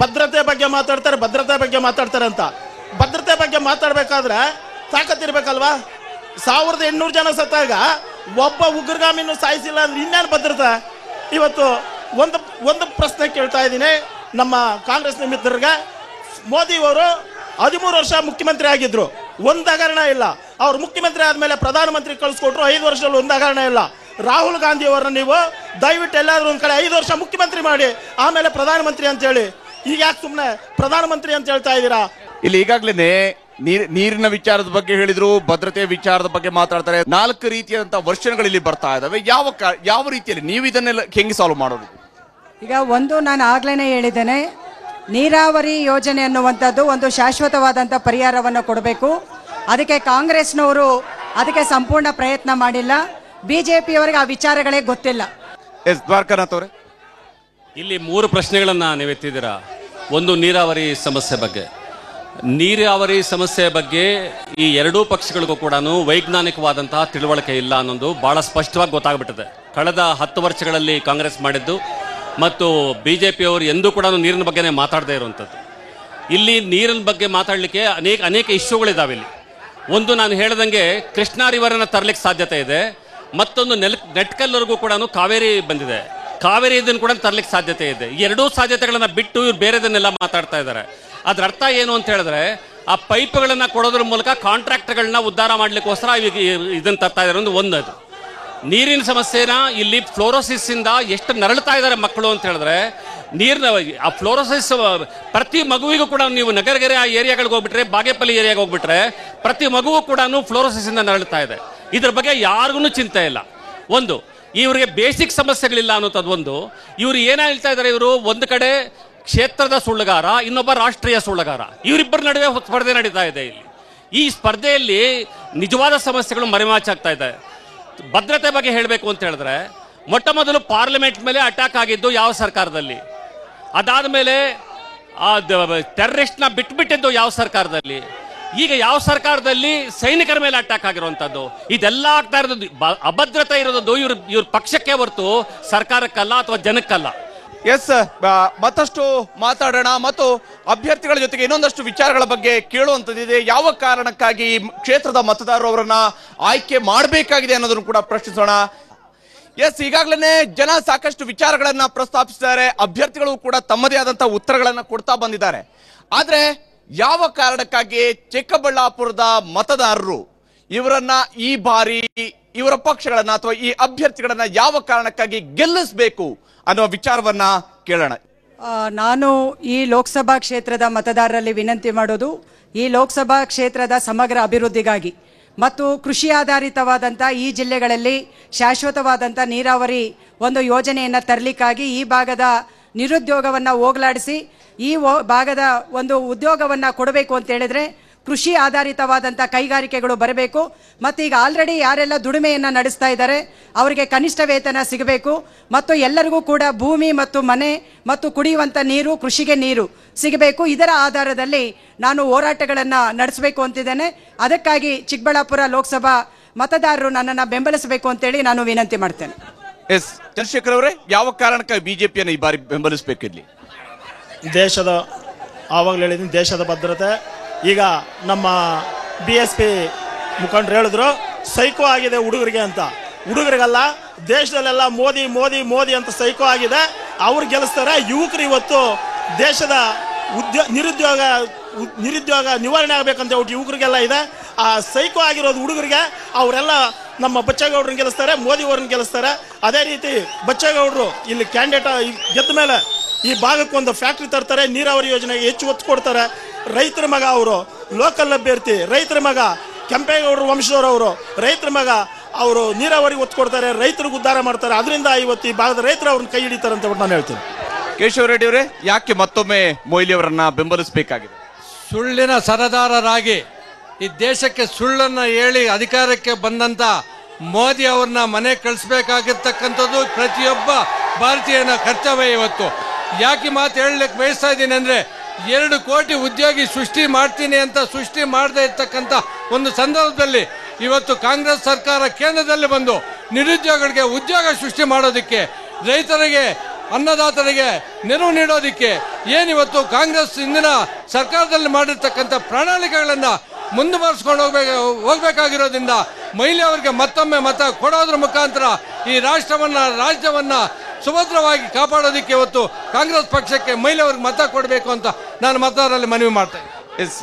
ಭದ್ರತೆ ಬಗ್ಗೆ ಮಾತಾಡ್ತಾರೆ ಅಂತ. ಭದ್ರತೆ ಬಗ್ಗೆ ಮಾತಾಡ್ಬೇಕಾದ್ರೆ ತಾಕತ್ತಿರ್ಬೇಕಲ್ವಾ? 1800 ಜನ ಸತ್ತಾಗ ಒಬ್ಬ ಉಗ್ರಗಾಮಿನೂ ಸಾಯಿಸಿಲ್ಲ ಅಂದ್ರೆ ಇನ್ನೇನು ಭದ್ರತೆ? ಇವತ್ತು ಒಂದು ಪ್ರಶ್ನೆ ಕೇಳ್ತಾ ಇದ್ದೀನಿ ನಮ್ಮ ಕಾಂಗ್ರೆಸ್ ಮಿತ್ರರಿಗೆ. ಮೋದಿ ಅವರು 13 ವರ್ಷ ಮುಖ್ಯಮಂತ್ರಿ ಆಗಿದ್ರು, ಒಂದು ಹಗರಣ ಇಲ್ಲ. ಅವ್ರು ಮುಖ್ಯಮಂತ್ರಿ ಆದ್ಮೇಲೆ ಪ್ರಧಾನಮಂತ್ರಿ ಕಳಿಸ್ಕೊಟ್ರು, 5 ವರ್ಷದಲ್ಲಿ ಒಂದು ಹಗರಣ ಇಲ್ಲ. ರಾಹುಲ್ ಗಾಂಧಿ ಅವರನ್ನ ನೀವು ದಯವಿಟ್ಟು ಎಲ್ಲಾದ್ರೂ ಒಂದ್ ಕಡೆ 5 ವರ್ಷ ಮುಖ್ಯಮಂತ್ರಿ ಮಾಡಿ ಆಮೇಲೆ ಪ್ರಧಾನಮಂತ್ರಿ ಅಂತ ಹೇಳಿ. ಈಗ ಯಾಕೆ ಸುಮ್ಮನೆ ಪ್ರಧಾನಮಂತ್ರಿ ಅಂತ ಹೇಳ್ತಾ ಇದ್ದೀರಾ? ಇಲ್ಲಿ ಈಗಾಗಲೇ ನೀರಿನ ವಿಚಾರದ ಬಗ್ಗೆ ಹೇಳಿದ್ರು, ಭದ್ರತೆಯ ವಿಚಾರದ ಬಗ್ಗೆ ಮಾತಾಡ್ತಾರೆ. 4 ರೀತಿಯಾದಂತಹ ವರ್ಷನ್ಗಳು ಇಲ್ಲಿ ಬರ್ತಾ ಇದಾವೆ. ಯಾವ ರೀತಿಯಲ್ಲಿ ನೀವು ಇದನ್ನೆಲ್ಲ ಹೆಂಗೆ ಸಾಲ್ವ್ ಮಾಡೋದು? ಈಗ ನಾನು ಆಗ್ಲೇನೆ ಹೇಳಿದ್ದೇನೆ, ನೀರಾವರಿ ಯೋಜನೆ ಅನ್ನುವಂಥದ್ದು ಒಂದು ಶಾಶ್ವತವಾದಂಥ ಪರಿಹಾರವನ್ನು ಕೊಡಬೇಕು. ಅದಕ್ಕೆ ಕಾಂಗ್ರೆಸ್ನವರು ಅದಕ್ಕೆ ಸಂಪೂರ್ಣ ಪ್ರಯತ್ನ ಮಾಡಿಲ್ಲ. ಬಿಜೆಪಿಯವರಿಗೆ ಆ ವಿಚಾರಗಳೇ ಗೊತ್ತಿಲ್ಲ. ದ್ವಾರಕಾನಾಥ್ ಅವರೇ, ಇಲ್ಲಿ 3 ಪ್ರಶ್ನೆಗಳನ್ನ ನೀವು ಎತ್ತಿದ್ದೀರಾ. ಒಂದು ನೀರಾವರಿ ಸಮಸ್ಯೆ ಬಗ್ಗೆ. ನೀರಾವರಿ ಸಮಸ್ಯೆ ಬಗ್ಗೆ ಈ ಎರಡೂ ಪಕ್ಷಗಳಿಗೂ ಕೂಡ ವೈಜ್ಞಾನಿಕವಾದಂತಹ ತಿಳುವಳಿಕೆ ಇಲ್ಲ ಅನ್ನೋದು ಬಹಳ ಸ್ಪಷ್ಟವಾಗಿ ಗೊತ್ತಾಗ್ಬಿಟ್ಟಿದೆ. ಕಳೆದ 10 ವರ್ಷಗಳಲ್ಲಿ ಕಾಂಗ್ರೆಸ್ ಮಾಡಿದ್ದು ಮತ್ತು ಬಿಜೆಪಿಯವರು ಎಂದೂ ಕೂಡ ನೀರಿನ ಬಗ್ಗೆನೇ ಮಾತಾಡದೇ ಇರುವಂಥದ್ದು. ಇಲ್ಲಿ ನೀರಿನ ಬಗ್ಗೆ ಮಾತಾಡಲಿಕ್ಕೆ ಅನೇಕ ಇಶ್ಯೂಗಳಿದಾವೆ. ಇಲ್ಲಿ ಒಂದು ನಾನು ಹೇಳ್ದಂಗೆ ಕೃಷ್ಣಾ ರಿವರನ್ನು ತರಲಿಕ್ಕೆ ಸಾಧ್ಯತೆ ಇದೆ. ಮತ್ತೊಂದು ನೆಟ್ಕಲ್ವರೆಗೂ ಕೂಡ ಕಾವೇರಿ ಬಂದಿದೆ. ಕಾವೇರಿ ಇದನ್ನು ಕೂಡ ತರಲಿಕ್ಕೆ ಸಾಧ್ಯತೆ ಇದೆ. ಈ ಎರಡೂ ಸಾಧ್ಯತೆಗಳನ್ನ ಬಿಟ್ಟು ಇವ್ರು ಬೇರೆದನ್ನೆಲ್ಲ ಮಾತಾಡ್ತಾ ಇದ್ದಾರೆ. ಅದ್ರ ಅರ್ಥ ಏನು ಅಂತ ಹೇಳಿದ್ರೆ, ಆ ಪೈಪ್ಗಳನ್ನ ಕೊಡೋದ್ರ ಮೂಲಕ ಕಾಂಟ್ರಾಕ್ಟರ್ಗಳನ್ನ ಉದ್ಧಾರ ಮಾಡ್ಲಿಕ್ಕೋಸ್ಕರ ಇದನ್ನ ತರ್ತಾ ಇದ್ದಾರೆ. ಒಂದು ನೀರಿನ ಸಮಸ್ಯೆನ ಇಲ್ಲಿ ಫ್ಲೋರೋಸಿಸ್ ಇಂದ ಎಷ್ಟು ನರಳ್ತಾ ಇದ್ದಾರೆ ಮಕ್ಕಳು ಅಂತ ಹೇಳಿದ್ರೆ, ನೀರಿನ ಆ ಫ್ಲೋರೋಸಿಸ್ ಪ್ರತಿ ಮಗುವಿಗೂ ಕೂಡ ನೀವು ನಗರಗೆರೆ ಆ ಏರಿಯಾಗಳಿಗೆ ಹೋಗ್ಬಿಟ್ರೆ, ಬಾಗೇಪಲ್ಲಿ ಏರಿಯಾಗೆ ಹೋಗ್ಬಿಟ್ರೆ ಪ್ರತಿ ಮಗುವು ಕೂಡ ಫ್ಲೋರೋಸಿಸ್ ಇಂದ ನರಳ್ತಾ ಇದೆ. ಇದ್ರ ಬಗ್ಗೆ ಯಾರಿಗೂ ಚಿಂತೆ ಇಲ್ಲ. ಇವರಿಗೆ ಬೇಸಿಕ್ ಸಮಸ್ಯೆಗಳಿಲ್ಲ ಅನ್ನೋದು ಒಂದು. ಇವರು ಏನ ಹೇಳ್ತಾ ಇದ್ದಾರೆ, ಇವರು ಒಂದು ಕಡೆ ಕ್ಷೇತ್ರದ ಸುಳ್ಳುಗಾರ, ಇನ್ನೊಬ್ಬ ರಾಷ್ಟ್ರೀಯ ಸುಳ್ಳುಗಾರ, ಇವರಿಬ್ಬರ ನಡುವೆ ಸ್ಪರ್ಧೆ ನಡೀತಾ ಇದೆ ಇಲ್ಲಿ. ಈ ಸ್ಪರ್ಧೆಯಲ್ಲಿ ನಿಜವಾದ ಸಮಸ್ಯೆಗಳು ಮರೆಮಾಚಾಗ್ತಾ ಇದೆ. ಭದ್ರತೆ ಬಗ್ಗೆ ಹೇಳಬೇಕು ಅಂತ ಹೇಳಿದ್ರೆ, ಮೊಟ್ಟ ಮೊದಲು ಪಾರ್ಲಿಮೆಂಟ್ ಮೇಲೆ ಅಟ್ಯಾಕ್ ಆಗಿದ್ದು ಯಾವ ಸರ್ಕಾರದಲ್ಲಿ, ಅದಾದ ಮೇಲೆ ಟೆರರಿಸ್ಟ್ನ ಬಿಟ್ಬಿಟ್ಟಿದ್ದು ಯಾವ ಸರ್ಕಾರದಲ್ಲಿ, ಈಗ ಯಾವ ಸರ್ಕಾರದಲ್ಲಿ ಸೈನಿಕರ ಮೇಲೆ ಅಟ್ಯಾಕ್ ಆಗಿರುವಂತದ್ದು. ಇದೆಲ್ಲ ಆಗ್ತಾ ಇರೋದು ಅಭದ್ರತೆ ಇರೋದು ಇವ್ರ ಪಕ್ಷಕ್ಕೆ ಹೊರತು ಸರ್ಕಾರಕ್ಕಲ್ಲ ಅಥವಾ ಜನಕ್ಕಲ್ಲ. ಎಸ್, ಮತ್ತಷ್ಟು ಮಾತಾಡೋಣ ಮತ್ತು ಅಭ್ಯರ್ಥಿಗಳ ಜೊತೆಗೆ ಇನ್ನೊಂದಷ್ಟು ವಿಚಾರಗಳ ಬಗ್ಗೆ ಕೇಳುವಂತದ್ದಿದೆ. ಯಾವ ಕಾರಣಕ್ಕಾಗಿ ಕ್ಷೇತ್ರದ ಮತದಾರರು ಅವರನ್ನ ಆಯ್ಕೆ ಮಾಡಬೇಕಾಗಿದೆ ಅನ್ನೋದನ್ನು ಕೂಡ ಪ್ರಶ್ನಿಸೋಣ. ಎಸ್, ಈಗಾಗಲೇ ಜನ ಸಾಕಷ್ಟು ವಿಚಾರಗಳನ್ನ ಪ್ರಸ್ತಾಪಿಸಿದ್ದಾರೆ, ಅಭ್ಯರ್ಥಿಗಳು ಕೂಡ ತಮ್ಮದೇ ಆದಂತಹ ಉತ್ತರಗಳನ್ನ ಕೊಡ್ತಾ ಬಂದಿದ್ದಾರೆ. ಆದ್ರೆ ಯಾವ ಕಾರಣಕ್ಕಾಗಿ ಚಿಕ್ಕಬಳ್ಳಾಪುರದ ಮತದಾರರು ಇವರನ್ನ ಈ ಬಾರಿ ಇವರ ಪಕ್ಷಗಳನ್ನ ಅಥವಾ ಈ ಅಭ್ಯರ್ಥಿಗಳನ್ನ ಯಾವ ಕಾರಣಕ್ಕಾಗಿ ಗೆಲ್ಲಿಸಬೇಕು ಅನ್ನುವ ವಿಚಾರವನ್ನ ಕೇಳೋಣ. ನಾನು ಈ ಲೋಕಸಭಾ ಕ್ಷೇತ್ರದ ಮತದಾರರಲ್ಲಿ ವಿನಂತಿ ಮಾಡೋದು, ಈ ಲೋಕಸಭಾ ಕ್ಷೇತ್ರದ ಸಮಗ್ರ ಅಭಿವೃದ್ಧಿಗಾಗಿ ಮತ್ತು ಕೃಷಿ ಆಧಾರಿತವಾದಂಥ ಈ ಜಿಲ್ಲೆಗಳಲ್ಲಿ ಶಾಶ್ವತವಾದಂಥ ನೀರಾವರಿ ಒಂದು ಯೋಜನೆಯನ್ನು ತರಲಿಕ್ಕಾಗಿ ಈ ಭಾಗದ ನಿರುದ್ಯೋಗವನ್ನು ಹೋಗಲಾಡಿಸಿ ಈ ಭಾಗದ ಒಂದು ಉದ್ಯೋಗವನ್ನು ಕೊಡಬೇಕು ಅಂತ ಹೇಳಿದ್ರೆ ಕೃಷಿ ಆಧಾರಿತವಾದಂಥ ಕೈಗಾರಿಕೆಗಳು ಬರಬೇಕು. ಮತ್ತು ಈಗ ಆಲ್ರೆಡಿ ಯಾರೆಲ್ಲ ದುಡಿಮೆಯನ್ನು ನಡೆಸ್ತಾ ಇದ್ದಾರೆ ಅವರಿಗೆ ಕನಿಷ್ಠ ವೇತನ ಸಿಗಬೇಕು ಮತ್ತು ಎಲ್ಲರಿಗೂ ಕೂಡ ಭೂಮಿ ಮತ್ತು ಮನೆ ಮತ್ತು ಕುಡಿಯುವಂಥ ನೀರು, ಕೃಷಿಗೆ ನೀರು ಸಿಗಬೇಕು. ಇದರ ಆಧಾರದಲ್ಲಿ ನಾನು ಹೋರಾಟಗಳನ್ನು ನಡೆಸಬೇಕು ಅಂತಿದ್ದೇನೆ. ಅದಕ್ಕಾಗಿ ಚಿಕ್ಕಬಳ್ಳಾಪುರ ಲೋಕಸಭಾ ಮತದಾರರು ನನ್ನನ್ನು ಬೆಂಬಲಿಸಬೇಕು ಅಂತೇಳಿ ನಾನು ವಿನಂತಿ ಮಾಡ್ತೇನೆ. ಎಸ್, ಚಂದ್ರಶೇಖರ್ ಅವರೇ, ಯಾವ ಕಾರಣಕ್ಕಾಗಿ ಬಿಜೆಪಿಯನ್ನು ಈ ಬಾರಿ ಬೆಂಬಲಿಸಬೇಕಿರಲಿ? ದೇಶದ ಆವಾಗಲೇ ಹೇಳಿದ್ದೀನಿ, ದೇಶದ ಭದ್ರತೆ. ಈಗ ನಮ್ಮ BSP ಮುಖಂಡರು ಹೇಳಿದ್ರು ಸೈಕೋ ಆಗಿದೆ ಹುಡುಗರಿಗೆ ಅಂತ. ಹುಡುಗರಿಗಲ್ಲ, ದೇಶದಲ್ಲೆಲ್ಲ ಮೋದಿ ಮೋದಿ ಮೋದಿ ಅಂತ ಸೈಕೋ ಆಗಿದೆ. ಅವ್ರು ಗೆಲ್ಲಿಸ್ತಾರೆ. ಯುವಕರು ಇವತ್ತು ದೇಶದ ನಿರುದ್ಯೋಗ ನಿವಾರಣೆ ಆಗಬೇಕಂತ ಹೇಳ್ಬಿಟ್ಟು ಯುವಕರಿಗೆಲ್ಲ ಇದೆ. ಆ ಸೈಕೋ ಆಗಿರೋದು ಹುಡುಗರಿಗೆ. ಅವರೆಲ್ಲ ನಮ್ಮ ಬಚ್ಚೇಗೌಡರನ್ನ ಗೆಲ್ಲಿಸ್ತಾರೆ, ಮೋದಿ ಅವ್ರನ್ನ ಗೆಲ್ಲಿಸ್ತಾರೆ. ಅದೇ ರೀತಿ ಬಚ್ಚೇಗೌಡರು ಇಲ್ಲಿ ಕ್ಯಾಂಡಿಡೇಟ್ ಗೆದ್ದ ಮೇಲೆ ಈ ಭಾಗಕ್ಕೊಂದು ಫ್ಯಾಕ್ಟ್ರಿ ತರ್ತಾರೆ, ನೀರಾವರಿ ಯೋಜನೆಗೆ ಹೆಚ್ಚು ಒತ್ತು ಕೊಡ್ತಾರೆ. ರೈತರ ಮಗ ಅವರು, ಲೋಕಲ್ ಅಭ್ಯರ್ಥಿ ರೈತರ ಮಗ, ಕೆಂಪೇಗೌಡರು ವಂಶದವರು ರೈತರ ಮಗ, ಅವರು ನೀರಾವರಿ ಒತ್ತು ಕೊಡ್ತಾರೆ, ರೈತರಿಗೆ ಉದ್ಧಾರ ಮಾಡ್ತಾರೆ. ಅದರಿಂದ ಇವತ್ತು ಈ ಭಾಗದ ರೈತರು ಅವ್ರನ್ನ ಕೈ ಹಿಡಿತಾರೆ ಅಂತ ನಾನು ಹೇಳ್ತೀನಿ. ಕೇಶವ ರೆಡ್ಡಿ ಅವರೇ, ಯಾಕೆ ಮತ್ತೊಮ್ಮೆ ಮೊಯ್ಲಿ ಅವರನ್ನ ಬೆಂಬಲಿಸಬೇಕಾಗಿದೆ? ಸುಳ್ಳಿನ ಸರದಾರರಾಗಿ ಈ ದೇಶಕ್ಕೆ ಸುಳ್ಳನ್ನ ಹೇಳಿ ಅಧಿಕಾರಕ್ಕೆ ಬಂದಂತ ಮೋದಿ ಅವ್ರನ್ನ ಮನೆ ಕಳಿಸ್ಬೇಕಾಗಿರ್ತಕ್ಕಂಥದ್ದು ಪ್ರತಿಯೊಬ್ಬ ಭಾರತೀಯನ ಕರ್ತವ್ಯ. ಇವತ್ತು ಯಾಕೆ ಮಾತು ಹೇಳಲಿಕ್ಕೆ ಬಯಸ್ತಾ ಇದ್ದೀನಿ ಅಂದ್ರೆ, 2 ಕೋಟಿ ಉದ್ಯೋಗಿ ಸೃಷ್ಟಿ ಮಾಡ್ತೀನಿ ಅಂತ ಸೃಷ್ಟಿ ಮಾಡದೇ ಇರ್ತಕ್ಕಂಥ ಒಂದು ಸಂದರ್ಭದಲ್ಲಿ ಇವತ್ತು ಕಾಂಗ್ರೆಸ್ ಸರ್ಕಾರ ಕೇಂದ್ರದಲ್ಲಿ ಬಂದು ನಿರುದ್ಯೋಗಿಗಳಿಗೆ ಉದ್ಯೋಗ ಸೃಷ್ಟಿ ಮಾಡೋದಕ್ಕೆ, ರೈತರಿಗೆ, ಅನ್ನದಾತರಿಗೆ ನೆರವು ನೀಡೋದಕ್ಕೆ ಏನಿವತ್ತು ಕಾಂಗ್ರೆಸ್ ಇಂದಿನ ಸರ್ಕಾರದಲ್ಲಿ ಮಾಡಿರ್ತಕ್ಕಂಥ ಪ್ರಣಾಳಿಕೆಗಳನ್ನ ಮುಂದುವರಿಸ್ಕೊಂಡು ಹೋಗ್ಬೇಕಾಗಿರೋದ್ರಿಂದ ಮೊಯ್ಲಿ ಅವರಿಗೆ ಮತ್ತೊಮ್ಮೆ ಮತ ಕೊಡೋದ್ರ ಮುಖಾಂತರ ಈ ರಾಜ್ಯವನ್ನ ಸುಭದ್ರವಾಗಿ ಕಾಪಾಡೋದಕ್ಕೆ ಇವತ್ತು ಕಾಂಗ್ರೆಸ್ ಪಕ್ಷಕ್ಕೆ ಮೊಯ್ಲಿ ಅವ್ರಿಗೆ ಮತ ಕೊಡಬೇಕು ಅಂತ ನಾನು ಮತದಾರರಲ್ಲಿ ಮನವಿ ಮಾಡ್ತೇನೆ. ಎಸ್,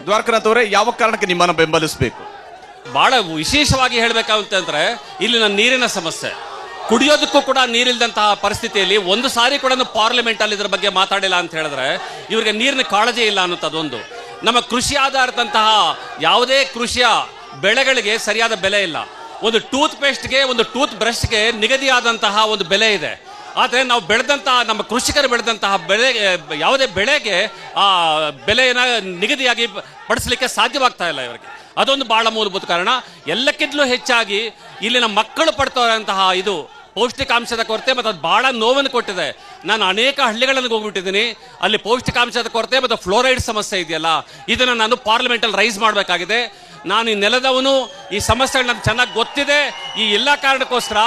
ದ್ವಾರಕನಾಥ್ ಅವರೇ, ಯಾವ ಕಾರಣಕ್ಕೆ ನಿಮ್ಮನ್ನು ಬೆಂಬಲಿಸಬೇಕು? ಬಹಳ ವಿಶೇಷವಾಗಿ ಹೇಳಬೇಕಂತಂದ್ರೆ ಇಲ್ಲಿನ ನೀರಿನ ಸಮಸ್ಯೆ, ಕುಡಿಯೋದಕ್ಕೂ ಕೂಡ ನೀರಿಲ್ದಂತಹ ಪರಿಸ್ಥಿತಿಯಲ್ಲಿ ಒಂದು ಸಾರಿ ಕೂಡ ಪಾರ್ಲಿಮೆಂಟ್ ಅಲ್ಲಿ ಇದ್ರ ಬಗ್ಗೆ ಮಾತಾಡಿಲ್ಲ ಅಂತ ಹೇಳಿದ್ರೆ ಇವರಿಗೆ ನೀರಿನ ಕಾಳಜಿ ಇಲ್ಲ ಅನ್ನೋದೊಂದು. ನಮ್ಮ ಕೃಷಿ ಆಧಾರಿತಂತಹ ಯಾವುದೇ ಕೃಷಿಯ ಬೆಳೆಗಳಿಗೆ ಸರಿಯಾದ ಬೆಲೆ ಇಲ್ಲ. ಒಂದು ಟೂತ್ ಪೇಸ್ಟ್ಗೆ, ಒಂದು ಟೂತ್ ಬ್ರಷ್ಗೆ ನಿಗದಿಯಾದಂತಹ ಒಂದು ಬೆಲೆ ಇದೆ. ಆದರೆ ನಾವು ಬೆಳೆದಂತಹ, ನಮ್ಮ ಕೃಷಿಕರು ಬೆಳೆದಂತಹ ಬೆಳೆ, ಯಾವುದೇ ಬೆಳೆಗೆ ಆ ಬೆಲೆಯನ್ನು ನಿಗದಿಯಾಗಿ ಪಡಿಸಲಿಕ್ಕೆ ಸಾಧ್ಯವಾಗ್ತಾ ಇಲ್ಲ ಇವರಿಗೆ. ಅದೊಂದು ಬಹಳ ಮೂಲಭೂತ ಕಾರಣ. ಎಲ್ಲಕ್ಕಿಂತಲೂ ಹೆಚ್ಚಾಗಿ ಇಲ್ಲಿನ ಮಕ್ಕಳು ಪಡ್ತಾರಂತಹ ಇದು ಪೌಷ್ಟಿಕಾಂಶದ ಕೊರತೆ, ಮತ್ತು ಅದು ಬಹಳ ನೋವನ್ನು ಕೊಟ್ಟಿದೆ. ನಾನು ಅನೇಕ ಹಳ್ಳಿಗಳಲ್ಲಿ ಹೋಗ್ಬಿಟ್ಟಿದ್ದೀನಿ, ಅಲ್ಲಿ ಪೌಷ್ಟಿಕಾಂಶದ ಕೊರತೆ ಮತ್ತು ಫ್ಲೋರೈಡ್ ಸಮಸ್ಯೆ ಇದೆಯಲ್ಲ, ಇದನ್ನು ನಾನು ಪಾರ್ಲಿಮೆಂಟಲ್ಲಿ ರೈಸ್ ಮಾಡಬೇಕಾಗಿದೆ. ನಾನು ಈ ನೆಲದವನು, ಈ ಸಮಸ್ಯೆಗಳು ನನಗೆ ಚೆನ್ನಾಗಿ ಗೊತ್ತಿದೆ. ಈ ಎಲ್ಲ ಕಾರಣಕ್ಕೋಸ್ಕರ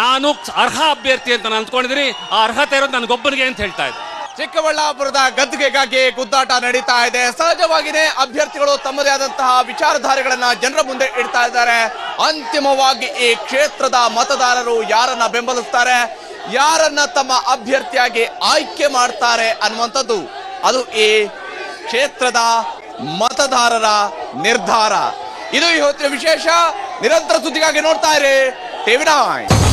ನಾನು ಅರ್ಹ ಅಭ್ಯರ್ಥಿ ಅಂತ ನಾನು ಅಂದ್ಕೊಂಡಿದ್ದೀನಿ. ಆ ಅರ್ಹತೆ ಇರೋದು ನನಗೊಬ್ಬನಿಗೆ ಅಂತ ಹೇಳ್ತಾ ಇದ್ದೆ. ಚಿಕ್ಕಬಳ್ಳಾಪುರದ ಗದ್ದುಗೆಗಾಗಿ ಗುದ್ದಾಟ ನಡೀತಾ ಇದೆ. ಸಹಜವಾಗಿಯೇ ಅಭ್ಯರ್ಥಿಗಳು ತಮ್ಮದೇ ಆದಂತಹ ವಿಚಾರಧಾರೆಗಳನ್ನ ಜನರ ಮುಂದೆ ಇಡ್ತಾ ಇದ್ದಾರೆ. ಅಂತಿಮವಾಗಿ ಈ ಕ್ಷೇತ್ರದ ಮತದಾರರು ಯಾರನ್ನ ಬೆಂಬಲಿಸ್ತಾರೆ, ಯಾರನ್ನ ತಮ್ಮ ಅಭ್ಯರ್ಥಿಯಾಗಿ ಆಯ್ಕೆ ಮಾಡ್ತಾರೆ ಅನ್ನುವಂಥದ್ದು ಅದು ಈ ಕ್ಷೇತ್ರದ ಮತದಾರರ ನಿರ್ಧಾರ. ಇದು ಈ ಹೊತ್ತಿನ ವಿಶೇಷ. ನಿರಂತರ ಸುದ್ದಿಗಾಗಿ ನೋಡ್ತಾ ಇರಿ TV9.